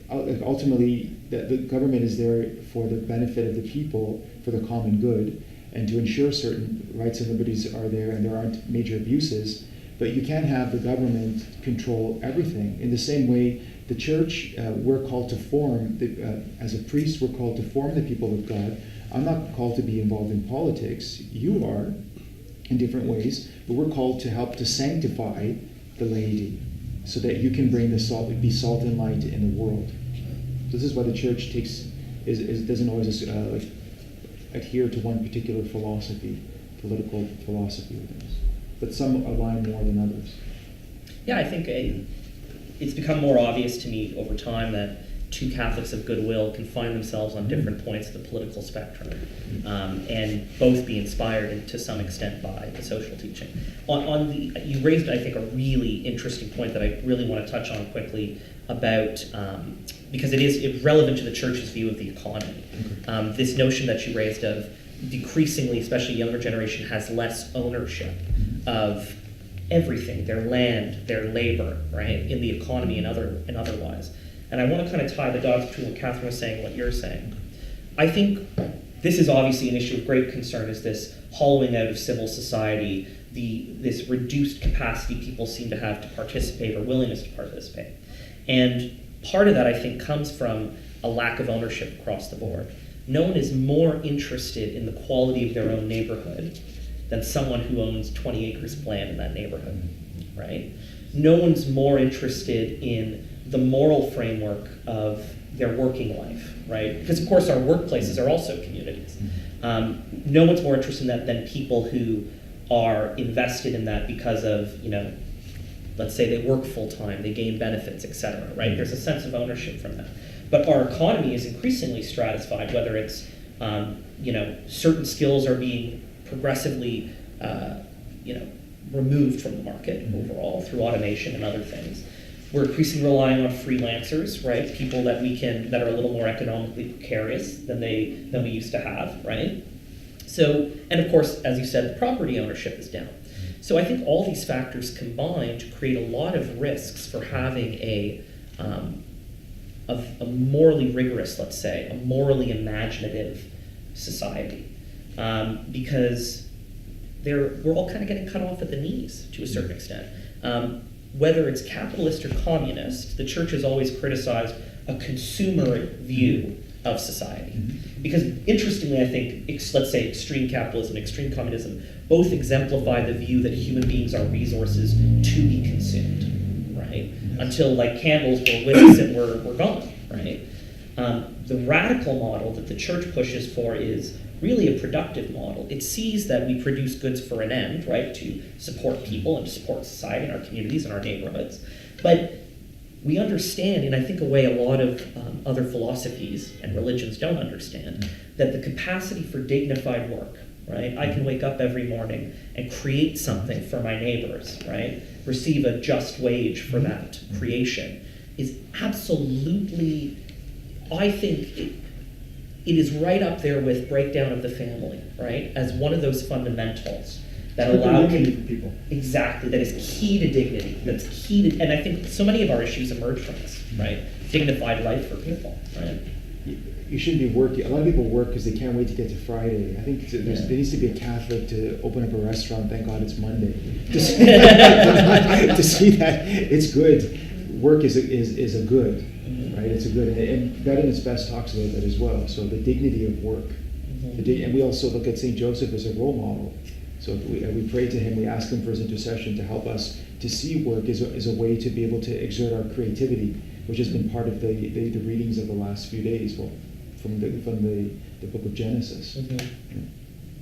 Ultimately, the government is there for the benefit of the people, for the common good, and to ensure certain rights and liberties are there and there aren't major abuses. But you can't have the government control everything. In the same way, the church, we're called to form, as a priest, we're called to form the people of God. I'm not called to be involved in politics. You are, in different ways, but we're called to help to sanctify the laity so that you can bring be salt and light in the world. So this is why the church doesn't always adhere to one particular political philosophy with us. But some align more than others. Yeah, I think it's become more obvious to me over time that two Catholics of goodwill can find themselves on different points of the political spectrum, and both be inspired to some extent by the social teaching. You raised, I think, a really interesting point that I really want to touch on quickly about, because it is relevant to the Church's view of the economy. This notion that you raised of decreasingly, especially younger generation, has less ownership of everything, their land, their labor, right, in the economy and otherwise. And I want to kind of tie the dots between what Catherine was saying and what you're saying. I think this is obviously an issue of great concern, is this hollowing out of civil society, this reduced capacity people seem to have to participate or willingness to participate. And part of that, I think, comes from a lack of ownership across the board. No one is more interested in the quality of their own neighborhood than someone who owns 20 acres of land in that neighborhood, right? No one's more interested in the moral framework of their working life, right? Because of course our workplaces are also communities. No one's more interested in that than people who are invested in that because of, let's say they work full time, they gain benefits, etc., right? There's a sense of ownership from that. But our economy is increasingly stratified, whether it's, certain skills are being progressively, removed from the market overall through automation and other things. We're increasingly relying on freelancers, right? People that are a little more economically precarious than we used to have, right? So, and of course, as you said, the property ownership is down. So I think all these factors combine to create a lot of risks for having a morally rigorous, let's say, a morally imaginative society, because we're all kind of getting cut off at the knees to a certain extent. Whether it's capitalist or communist, the church has always criticized a consumer view of society. Because interestingly, I think, let's say extreme capitalism, extreme communism, both exemplify the view that human beings are resources to be consumed, right? Until like candles were with us and we're gone, right? The radical model that the church pushes for is really a productive model. It sees that we produce goods for an end, right, to support people and to support society and our communities and our neighborhoods. But we understand, in I think a way a lot of other philosophies and religions don't understand, that the capacity for dignified work, right? I can wake up every morning and create something for my neighbors, right? Receive a just wage for that creation is absolutely, I think it is right up there with breakdown of the family, right? As one of those fundamentals that allow people. Exactly, that is key to dignity. That's key to, and I think so many of our issues emerge from this, right? Dignified life for people, right? You shouldn't be working. A lot of people work because they can't wait to get to Friday. I think there needs to be a Catholic to open up a restaurant. Thank God it's Monday. To see that it's good. Work is a good, right? It's a good, and God in His best talks about that as well. So the dignity of work, and we also look at Saint Joseph as a role model. So we pray to him, we ask him for his intercession to help us to see work as a way to be able to exert our creativity, which has been part of the readings of the last few days, from the book of Genesis.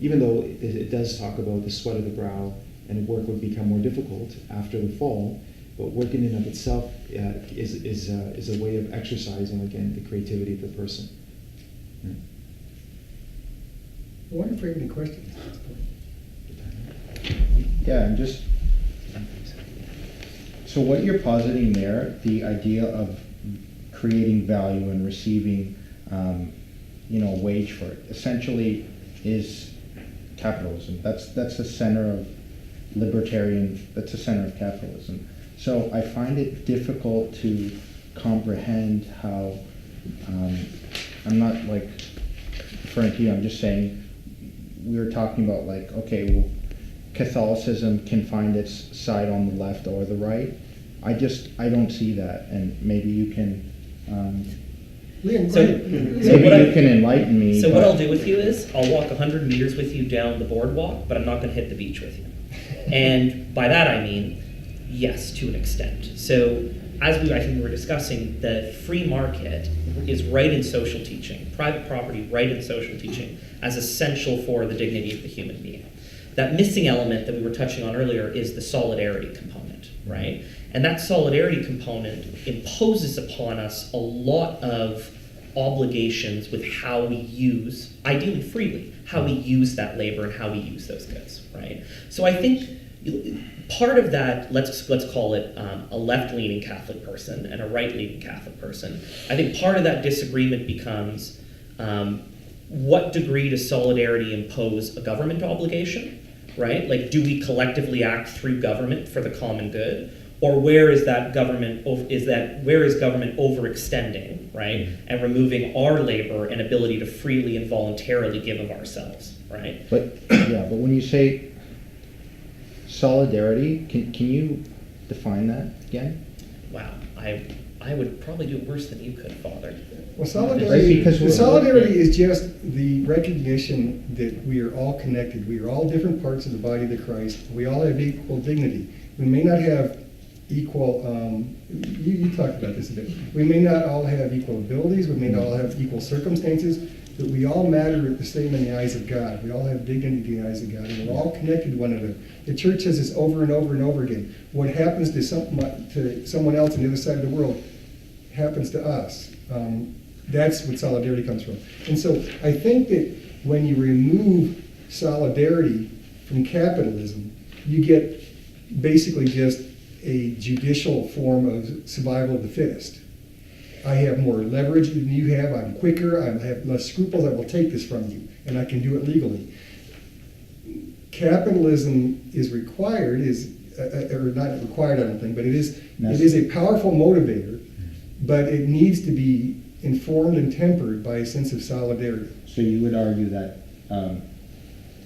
Even though it does talk about the sweat of the brow and work would become more difficult after the fall, but work in and of itself is a way of exercising, again, the creativity of the person. I wonder if we have any questions. Yeah, and just, so what you're positing there, the idea of creating value and receiving, a wage for it, essentially is capitalism. That's the center of that's the center of capitalism. So I find it difficult to comprehend how, I'm not like referring to you, I'm just saying, we were talking about like, okay, well, Catholicism can find its side on the left or the right. I don't see that, and maybe you can Liam, So- maybe you can enlighten me. So but- what I'll do with you is, I'll walk 100 meters with you down the boardwalk, but I'm not going to hit the beach with you. And by that I mean, yes, to an extent. So as I think we were discussing, the free market is right in social teaching, private property right in social teaching, as essential for the dignity of the human being. That missing element that we were touching on earlier is the solidarity component, right? And that solidarity component imposes upon us a lot of obligations with how we use, ideally freely, how we use that labor and how we use those goods, right? So I think part of that, let's call it a left-leaning Catholic person and a right-leaning Catholic person. I think part of that disagreement becomes what degree does solidarity impose a government obligation, right? Like, do we collectively act through government for the common good, or where is government overextending, right, and removing our labor and ability to freely and voluntarily give of ourselves, right? But when you say solidarity, can you define that again? Wow, I would probably do it worse than you could, Father. Well, solidarity, Right, because solidarity is just the recognition that we are all connected. We are all different parts of the body of Christ. We all have equal dignity. We may not have equal, you talked about this a bit. We may not all have equal abilities. We may not all have equal circumstances, but we all matter the same in the eyes of God. We all have dignity in the eyes of God, and we're all connected to one another. The church says this over and over and over again. What happens to someone else on the other side of the world happens to us. That's what solidarity comes from. And so I think that when you remove solidarity from capitalism, you get basically just a judicial form of survival of the fittest. I have more leverage than you have, I'm quicker, I have less scruples, I will take this from you, and I can do it legally. Capitalism is required, or not required, I don't think, but it is a powerful motivator, but it needs to be informed and tempered by a sense of solidarity. So you would argue that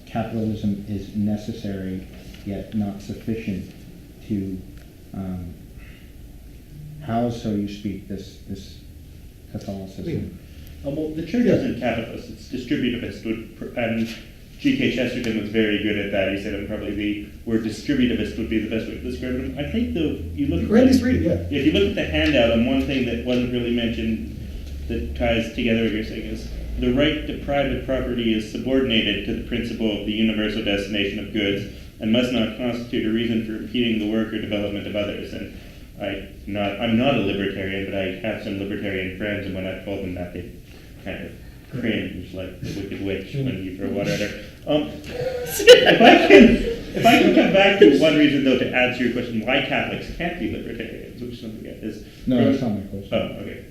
capitalism is necessary, yet not sufficient to house, so you speak, this Catholicism. Well, the church isn't capitalist, it's distributivist, and G.K. Chesterton was very good at that. He said it probably the word distributivist would be the best way to describe it. I think though, you look Randy's read it, yeah. if you look at the handout, and one thing that wasn't really mentioned that ties together what you're saying is the right to private property is subordinated to the principle of the universal destination of goods and must not constitute a reason for impeding the work or development of others. And I'm not a libertarian, but I have some libertarian friends, and when I've told them that, they kind of cringe like the Wicked Witch when you throw water at her. If I can come back to one reason, though, to answer your question, why Catholics can't be libertarians, which some get is... No, that's not my question. Oh, okay.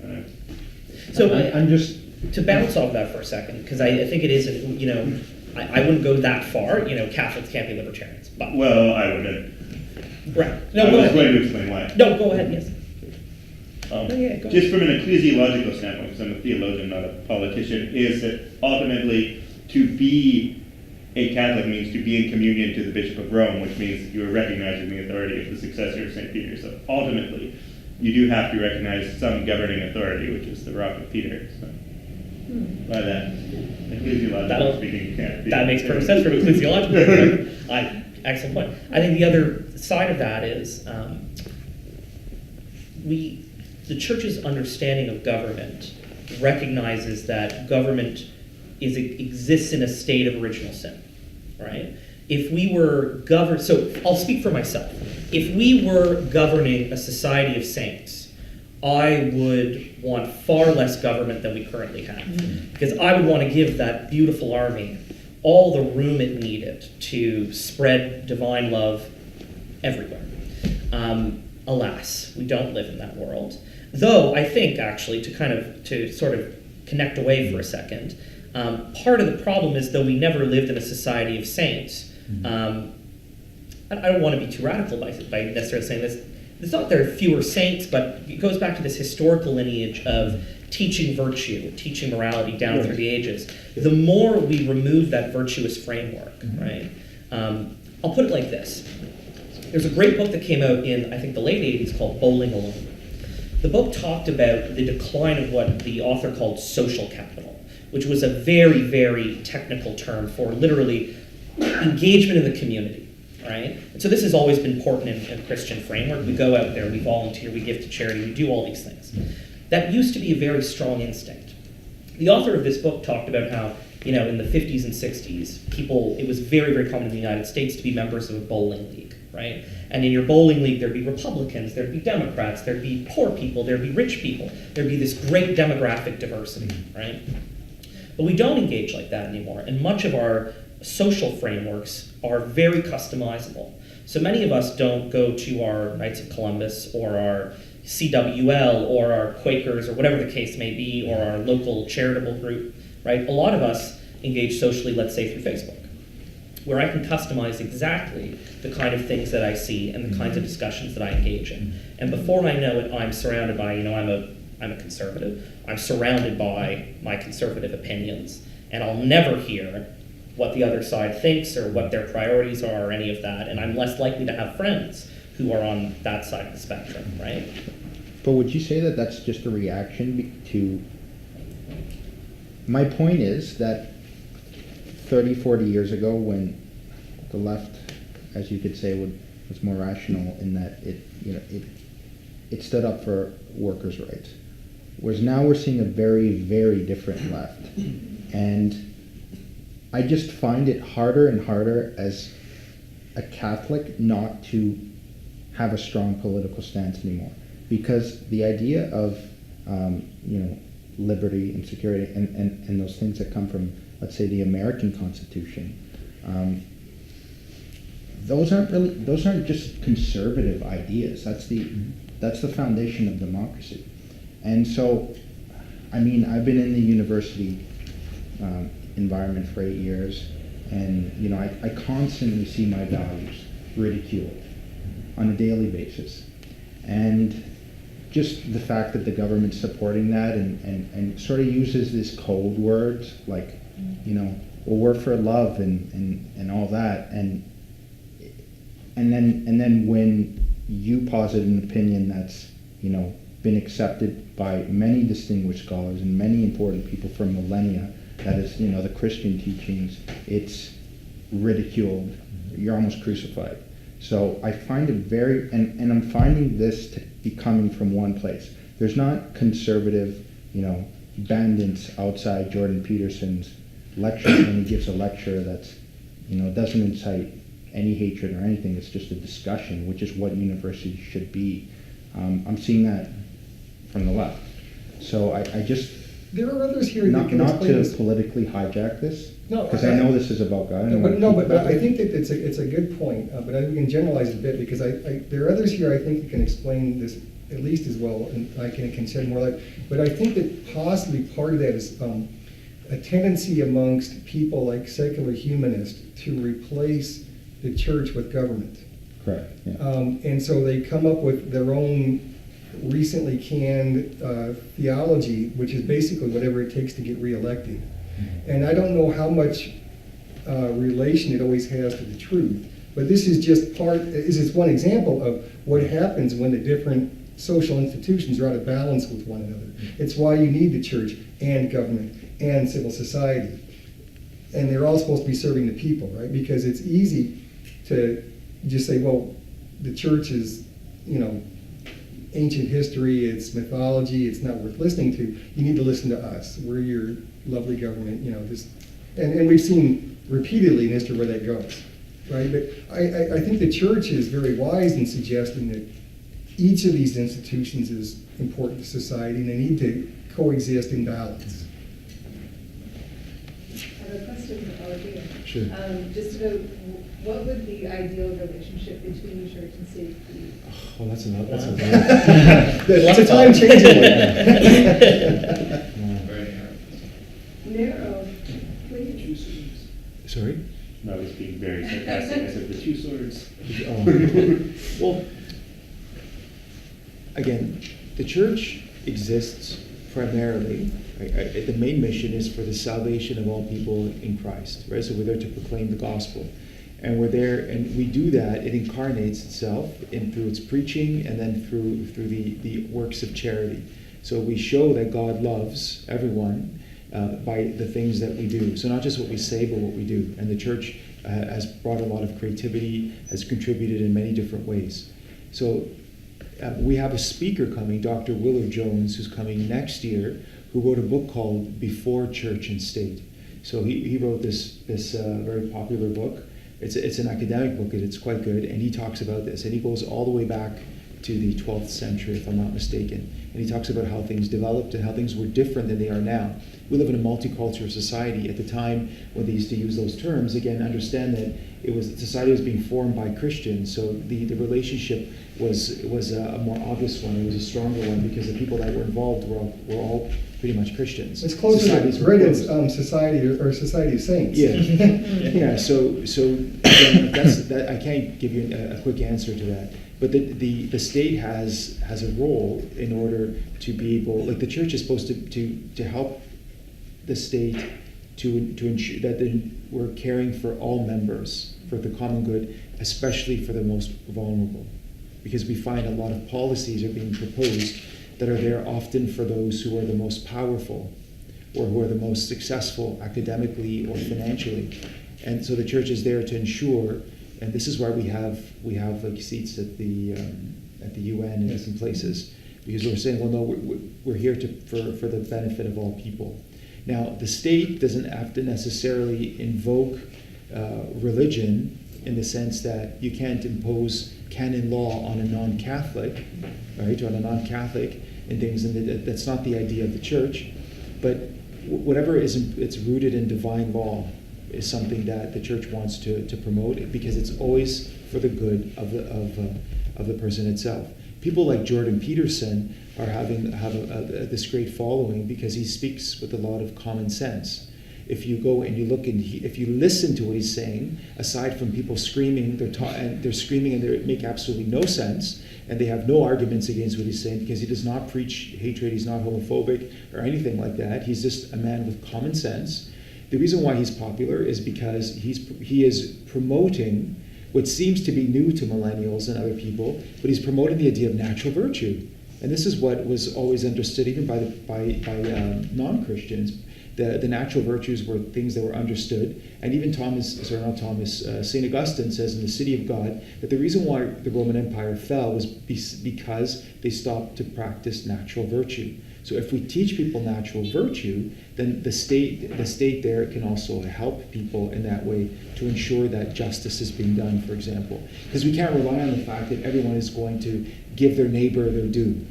So I'm just... to bounce off that for a second, because I think it is, I wouldn't go that far, Catholics can't be libertarians, but... Well, I wouldn't. Right. No, I was going to explain why. No, go ahead, yes. Just from an ecclesiological standpoint, because I'm a theologian, not a politician, is that ultimately to be a Catholic means to be in communion to the Bishop of Rome, which means that you are recognizing the authority of the successor of St. Peter. So ultimately, you do have to recognize some governing authority, which is the Rock of Peter. So by that, ecclesiologically speaking, you can't be. That makes perfect sense from ecclesiological. Excellent point. I think the other side of that is the church's understanding of government recognizes that government exists in a state of original sin, right? If we were so I'll speak for myself. If we were governing a society of saints, I would want far less government than we currently have, because I would want to give that beautiful army all the room it needed to spread divine love everywhere. Alas, we don't live in that world. Though I think, actually, to sort of connect away for a second, part of the problem is, though we never lived in a society of saints, I don't want to be too radical by necessarily saying this. It's not that there are fewer saints, but it goes back to this historical lineage of teaching virtue, teaching morality down through the ages. The more we remove that virtuous framework, right? I'll put it like this. There's a great book that came out in, I think, the late 80s called Bowling Alone. The book talked about the decline of what the author called social capital, which was a very, very technical term for literally engagement in the community, right? And so this has always been important in a Christian framework. We go out there, we volunteer, we give to charity, we do all these things. That used to be a very strong instinct. The author of this book talked about how, in the 50s and 60s, it was very, very common in the United States to be members of a bowling league, right? And in your bowling league, there'd be Republicans, there'd be Democrats, there'd be poor people, there'd be rich people, there'd be this great demographic diversity, right? But we don't engage like that anymore, and much of our social frameworks are very customizable. So many of us don't go to our Knights of Columbus or our CWL or our Quakers or whatever the case may be, or our local charitable group, right? A lot of us engage socially, let's say, through Facebook, where I can customize exactly the kind of things that I see and the kinds of discussions that I engage in. And before I know it, I'm surrounded by, I'm a conservative, I'm surrounded by my conservative opinions, and I'll never hear what the other side thinks or what their priorities are or any of that, and I'm less likely to have friends who are on that side of the spectrum, right? But would you say that that's just a reaction to... My point is that 30, 40 years ago, when the left, as you could say, was more rational in that it stood up for workers' rights, whereas now we're seeing a very, very different left. And I just find it harder and harder as a Catholic not to have a strong political stance anymore, because the idea of liberty and security and those things that come from, let's say, the American Constitution, those aren't just conservative ideas. That's the foundation of democracy. And so, I've been in the university environment for 8 years, and I constantly see my values ridiculed on a daily basis. And just the fact that the government's supporting that and sort of uses this code words like, we're for love and all that, and then when you posit an opinion that's, been accepted by many distinguished scholars and many important people for millennia. That is, the Christian teachings. It's ridiculed. You're almost crucified. So I find it very, and I'm finding this to be coming from one place. There's not conservative, bandits outside Jordan Peterson's lecture when he gives a lecture that's, doesn't incite any hatred or anything. It's just a discussion, which is what universities should be. I'm seeing that from the left. So I just, There are others here not that can to explain this. politically hijack this, No, because I know this is about God. But I think that it's a good point, but we can generalize it a bit, because there are others here I think that can explain this at least as well, and I can shed more light. But I think that possibly part of that is a tendency amongst people like secular humanists to replace the church with government. Correct. Yeah. And so they come up with their own recently canned theology, which is basically whatever it takes to get reelected. And I don't know how much relation it always has to the truth, but this is just one example of what happens when the different social institutions are out of balance with one another. It's why you need the church and government and civil society. And they're all supposed to be serving the people, right? Because it's easy to just say, well, the church is, ancient history, it's mythology, it's not worth listening to. You need to listen to us. We're your lovely government, and we've seen repeatedly in history where that goes, right? But I think the church is very wise in suggesting that each of these institutions is important to society and they need to coexist in balance. I have a question for all of you. Sure. Just about what would the ideal relationship between the church and state be? Oh, that's another. It's a time-changing one. Narrow, please. Sorry? No, I was being very sarcastic. I said the two swords. Well, again, the church exists primarily, right? The main mission is for the salvation of all people in Christ, right? So we're there to proclaim the gospel. And we're there, and we do that. It incarnates itself through its preaching and then through the works of charity. So we show that God loves everyone by the things that we do. So not just what we say, but what we do. And the church has brought a lot of creativity, has contributed in many different ways. So we have a speaker coming, Dr. Willard Jones, who's coming next year, who wrote a book called Before Church and State. So he wrote this very popular book. It's an academic book, and it's quite good, and he talks about this, and he goes all the way back to the 12th century, if I'm not mistaken, and he talks about how things developed and how things were different than they are now. We live in a multicultural society. At the time when they used to use those terms, again, understand that society was being formed by Christians, so the relationship was a more obvious one. It was a stronger one because the people that were involved were all pretty much Christians. It's closer Societies to were Britain's closed. Society or Society of Saints. Yeah, yeah. So again, that. I can't give you a quick answer to that. But the state has a role in order to be able, like the church is supposed to help the state to ensure that we're caring for all members for the common good, especially for the most vulnerable, because we find a lot of policies are being proposed that are there often for those who are the most powerful or who are the most successful academically or financially. And so the church is there to ensure, and this is why we have like seats at the UN and different places, because we're saying, well, no, we're here for the benefit of all people. Now, the state doesn't have to necessarily invoke religion in the sense that you can't impose canon law on a non-Catholic, right, or on a non-Catholic and things, and that's not the idea of the church. But whatever it's rooted in divine law is something that the church wants to promote, because it's always for the good of the person itself. People like Jordan Peterson have this great following because he speaks with a lot of common sense. If you go and you look and if you listen to what he's saying, aside from people screaming, they're screaming and they make absolutely no sense, and they have no arguments against what he's saying, because he does not preach hatred, he's not homophobic or anything like that. He's just a man with common sense. The reason why he's popular is because he is promoting what seems to be new to millennials and other people, but he's promoting the idea of natural virtue. And this is what was always understood even by non-Christians. The natural virtues were things that were understood. And even St. Augustine says in the City of God that the reason why the Roman Empire fell was because they stopped to practice natural virtue. So if we teach people natural virtue, then the state there can also help people in that way to ensure that justice is being done, for example. Because we can't rely on the fact that everyone is going to give their neighbor their due.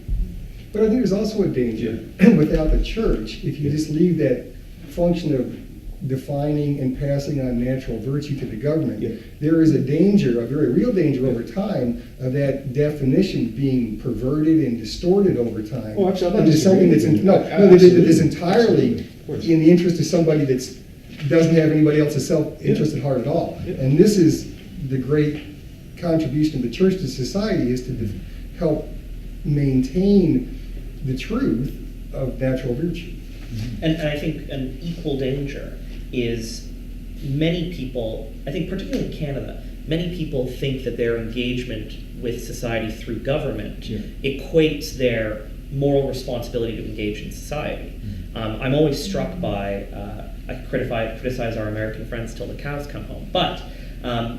But I think there's also a danger without the church, if you just leave that function of defining and passing on natural virtue to the government. Yeah. There is a danger, a very real danger over time, of that definition being perverted and distorted over time. Oh, absolutely. Into something that's that is entirely in the interest of somebody that doesn't have anybody else's self-interest at heart at all. Yeah. And this is the great contribution of the church to society, is to help maintain the truth of natural virtue. And I think an equal danger is many people, I think particularly in Canada, many people think that their engagement with society through government equates their moral responsibility to engage in society. I'm always struck by, I criticize our American friends till the cows come home, but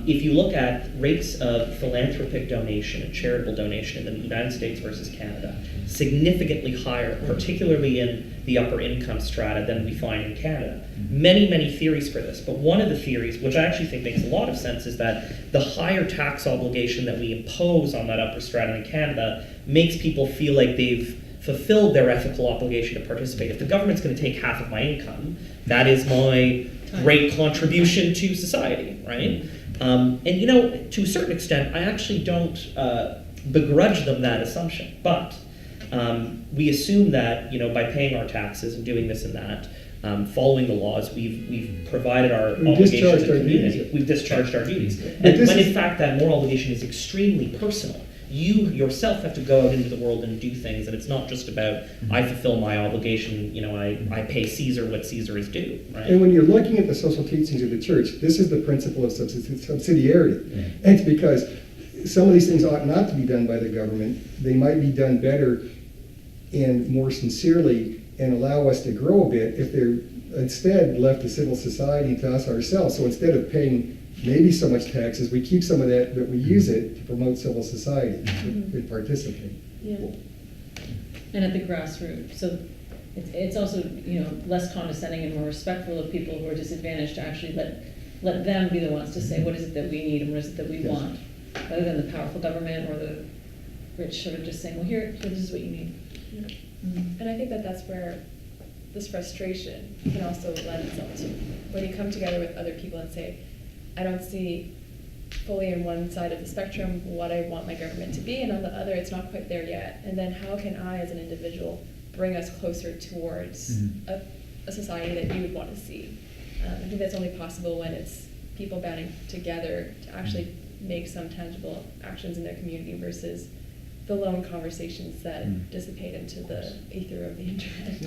if you look at rates of philanthropic donation and charitable donation in the United States versus Canada, significantly higher, particularly in the upper income strata, than we find in Canada. Many, many theories for this, but one of the theories, which I actually think makes a lot of sense, is that the higher tax obligation that we impose on that upper strata in Canada makes people feel like they've fulfilled their ethical obligation to participate. If the government's going to take half of my income, that is my great contribution to society, right? And to a certain extent, I actually don't begrudge them that assumption, but we assume that by paying our taxes and doing this and that, following the laws, we've provided our obligations to the community. We've discharged our duties. And when in fact that moral obligation is extremely personal. You yourself have to go out into the world and do things, and it's not just about I fulfill my obligation, I pay Caesar what Caesar is due, right? And when you're looking at the social teachings of the church, this is the principle of subsidiarity. And it's because some of these things ought not to be done by the government. They might be done better and more sincerely and allow us to grow a bit if they're instead left to civil society and to us ourselves. So instead of paying maybe so much taxes, we keep some of that, but we use it to promote civil society and participate. Yeah. And at the grassroots, so it's also less condescending and more respectful of people who are disadvantaged to actually let them be the ones to say what is it that we need and what is it that we want, rather than the powerful government or the rich sort of just saying, well, here this is what you need. And I think that's where this frustration can also lend itself to, when you come together with other people and say, I don't see fully on one side of the spectrum what I want my government to be, and on the other it's not quite there yet. And then how can I as an individual bring us closer towards a society that you would want to see? I think that's only possible when it's people banding together to actually make some tangible actions in their community versus the lone conversations that dissipate into the ether of the internet.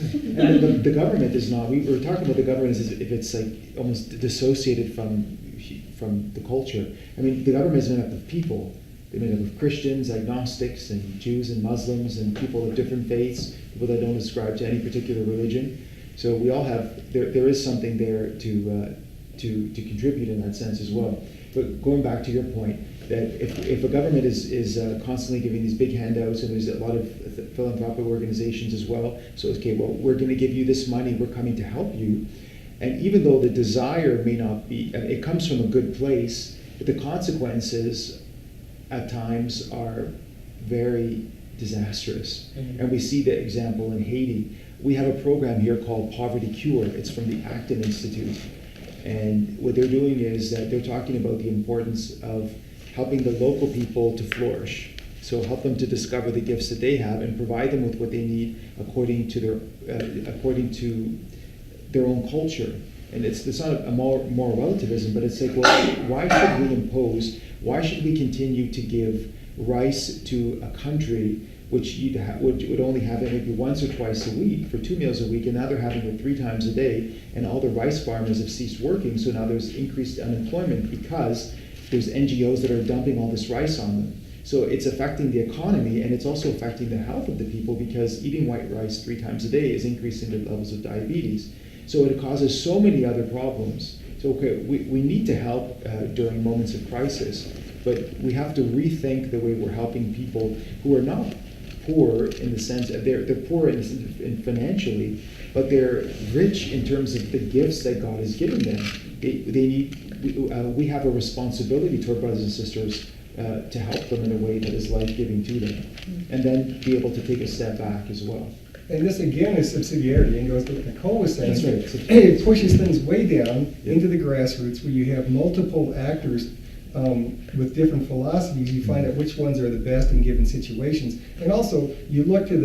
And the government is not, we were talking about the government as if it's like almost dissociated from the culture. I mean, the government is made up of people. They're made up of Christians, agnostics, and Jews and Muslims, and people of different faiths, people that don't ascribe to any particular religion. So we all have, there is something there to contribute in that sense as well. But going back to your point, that if a government is constantly giving these big handouts, and there's a lot of philanthropic organizations as well, so okay, well, we're going to give you this money, we're coming to help you, and even though the desire may not be, it comes from a good place, but the consequences at times are very disastrous. And we see the example in Haiti. We have a program here called Poverty Cure. It's from the Acton Institute. And what they're doing is that they're talking about the importance of helping the local people to flourish. So help them to discover the gifts that they have and provide them with what they need according to their own culture. And it's not a moral relativism, but it's like, well, why should we continue to give rice to a country which would only have it maybe once or twice a week for 2 meals a week, and now they're having it 3 times a day, and all the rice farmers have ceased working, so now there's increased unemployment because there's NGOs that are dumping all this rice on them. So it's affecting the economy, and it's also affecting the health of the people, because eating white rice 3 times a day is increasing the levels of diabetes. So it causes so many other problems. So okay, we need to help during moments of crisis, but we have to rethink the way we're helping people who are not poor in the sense that they're poor in financially, but they're rich in terms of the gifts that God has given them. We have a responsibility to our brothers and sisters to help them in a way that is life-giving to them, and then be able to take a step back as well. And this again is subsidiarity, and goes to what Nicole was saying. That's right. It pushes things way down into the grassroots, where you have multiple actors with different philosophies. You find out which ones are the best in given situations, and also you look to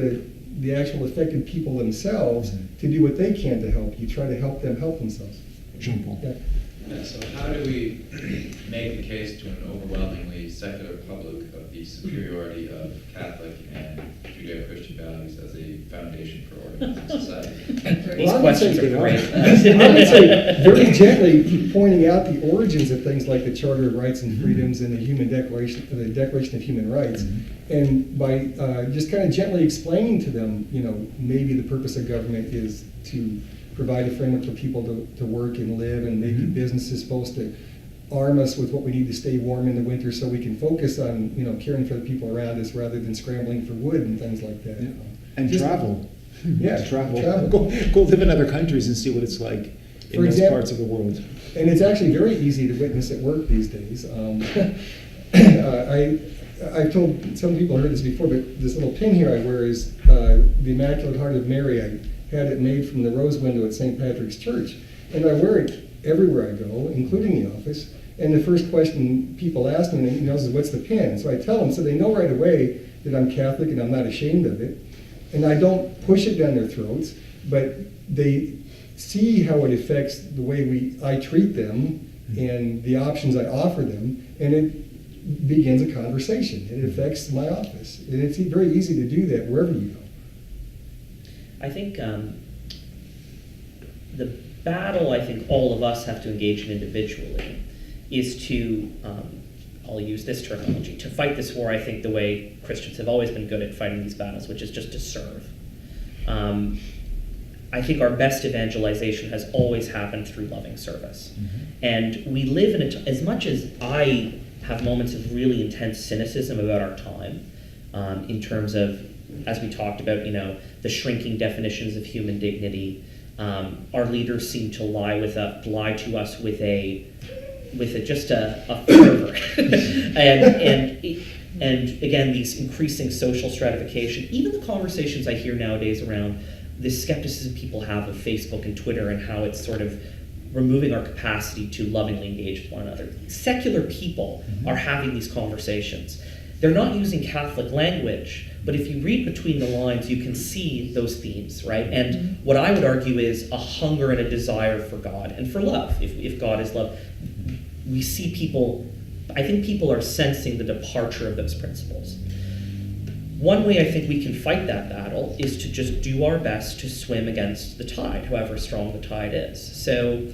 the actual affected people themselves to do what they can to help. You try to help them help themselves. Jean-Paul. Yeah. Yeah, so how do we make the case to an overwhelmingly secular public of the superiority of Catholic and Judeo-Christian values as a foundation for organizing society? These questions are great. I would say very gently pointing out the origins of things like the Charter of Rights and Freedoms and the Declaration of Human Rights, and by just kind of gently explaining to them, maybe the purpose of government is to provide a framework for people to work and live, and maybe business is supposed to arm us with what we need to stay warm in the winter, so we can focus on caring for the people around us rather than scrambling for wood and things like that. Yeah. And travel. Yeah, travel. travel. Go live in other countries and see what it's like in those parts of the world. And it's actually very easy to witness at work these days. I've told some people heard this before, but this little pin here I wear is the Immaculate Heart of Mary. I had it made from the rose window at St. Patrick's Church, and I wear it everywhere I go, including the office. And the first question people ask me is, what's the pin? So I tell them, so they know right away that I'm Catholic and I'm not ashamed of it. And I don't push it down their throats, but they see how it affects the way I treat them and the options I offer them, and it begins a conversation. It affects my office, and it's very easy to do that wherever you go. I think the battle I think all of us have to engage in individually is to, I'll use this terminology, to fight this war, I think, the way Christians have always been good at fighting these battles, which is just to serve. I think our best evangelization has always happened through loving service. And we live in as much as I have moments of really intense cynicism about our time, in terms of, as we talked about, the shrinking definitions of human dignity. Our leaders seem to lie to us with just a fervor, and again, these increasing social stratification. Even the conversations I hear nowadays around this skepticism people have of Facebook and Twitter and how it's sort of removing our capacity to lovingly engage with one another. Secular people are having these conversations. They're not using Catholic language, but if you read between the lines, you can see those themes, right? And what I would argue is a hunger and a desire for God and for love, if God is love. We see people, I think people are sensing the departure of those principles. One way I think we can fight that battle is to just do our best to swim against the tide, however strong the tide is. So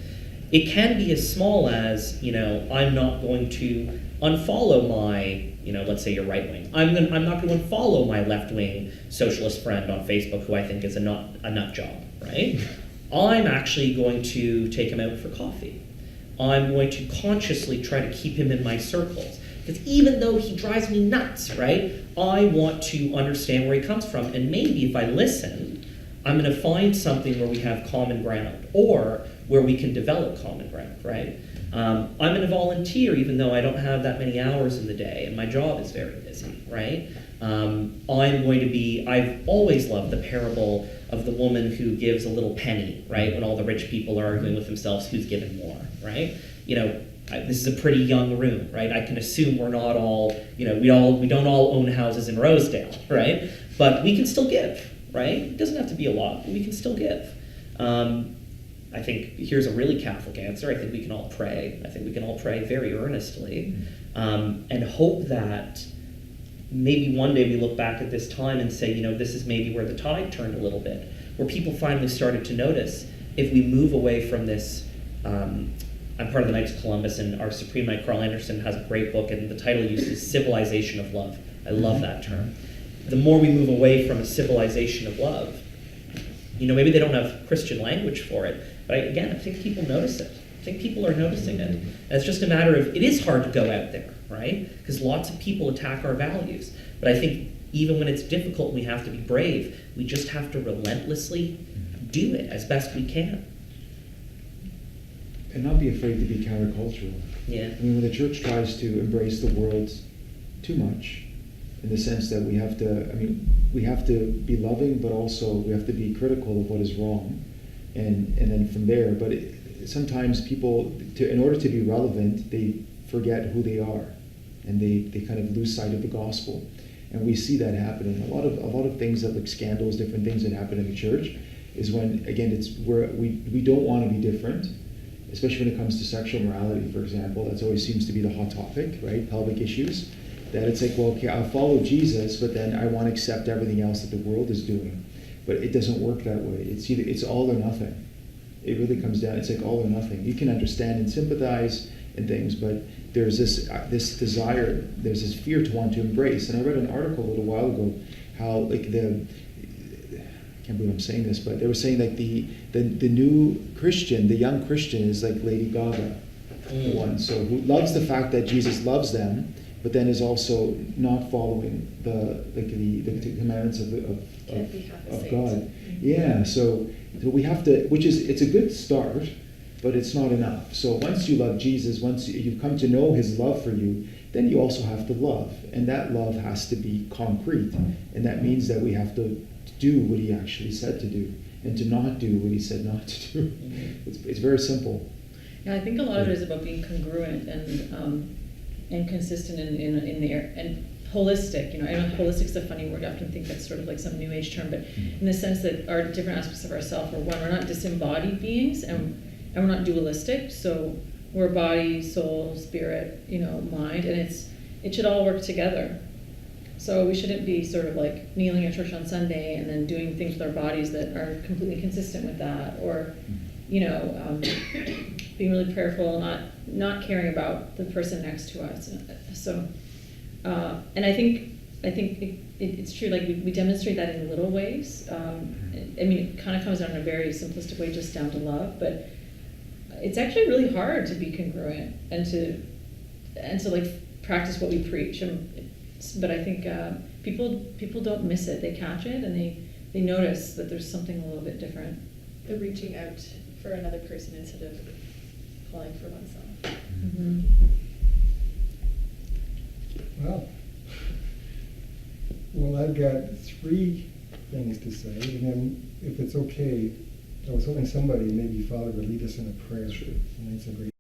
it can be as small as, I'm not going to unfollow my, let's say you're right wing. I'm not going to unfollow my left wing socialist friend on Facebook who I think is a nut job, right? I'm actually going to take him out for coffee. I'm going to consciously try to keep him in my circles. Because even though he drives me nuts, right, I want to understand where he comes from. And maybe if I listen, I'm going to find something where we have common ground or where we can develop common ground, right? I'm going to volunteer even though I don't have that many hours in the day and my job is very busy, right? I've always loved the parable of the woman who gives a little penny, right? When all the rich people are arguing with themselves who's given more, right? This is a pretty young room, right? I can assume we're not all, we don't all own houses in Rosedale, right? But we can still give, right? It doesn't have to be a lot, but we can still give. I think here's a really Catholic answer. I think we can all pray. I think we can all pray very earnestly and hope that maybe one day we look back at this time and say, this is maybe where the tide turned a little bit, where people finally started to notice if we move away from this I'm part of the Knights of Columbus, and our Supreme Knight Carl Anderson has a great book, and the title uses civilization of love. I love that term. The more we move away from a civilization of love, maybe they don't have Christian language for it, but I think people notice it. I think people are noticing it. And it's just a matter of, it is hard to go out there, right? Because lots of people attack our values. But I think even when it's difficult, we have to be brave. We just have to relentlessly do it as best we can. And not be afraid to be countercultural. Yeah. I mean, when the church tries to embrace the world too much, in the sense that we have to be loving, but also we have to be critical of what is wrong, and then from there. But sometimes people, in order to be relevant, they forget who they are, and they kind of lose sight of the gospel. And we see that happening. A lot of things that, like scandals, different things that happen in the church, is when, again, it's where we don't want to be different, especially when it comes to sexual morality, for example. That always seems to be the hot topic, right? Pelvic issues. That it's like, well, okay, I'll follow Jesus, but then I want to accept everything else that the world is doing. But it doesn't work that way. It's all or nothing. It really comes down, it's like all or nothing. You can understand and sympathize and things, but there's this desire, there's this fear to want to embrace. And I read an article a little while ago how, like, I can't believe I'm saying this, but they were saying, like, the new Christian, the young Christian is like Lady Gaga, the one, so who loves the fact that Jesus loves them, but then is also not following the commandments of God. Yeah, so we have to, it's a good start, but it's not enough. So once you love Jesus, once you've come to know his love for you, then you also have to love, and that love has to be concrete, and that means that we have to do what he actually said to do, and to not do what he said not to do. It's very simple. Yeah, I think a lot of it is about being congruent and consistent in there, and holistic. I know holistic's a funny word. I often think that's sort of like some new age term, but in the sense that our different aspects of ourselves are one. We're not disembodied beings, and we're not dualistic. So we're body, soul, spirit, mind, and it should all work together. So we shouldn't be sort of like kneeling at church on Sunday and then doing things with our bodies that are completely consistent with that, or being really prayerful, not caring about the person next to us. So, and I think it's true. Like we demonstrate that in little ways. It kind of comes down in a very simplistic way, just down to love. But it's actually really hard to be congruent and to like practice what we preach. But I think people don't miss it. They catch it and they notice that there's something a little bit different. The reaching out for another person instead of calling for oneself. Mm-hmm. Well, I've got 3 things to say, and then if it's okay, I was hoping somebody, maybe Father, would lead us in a prayer. Sure. And it's a great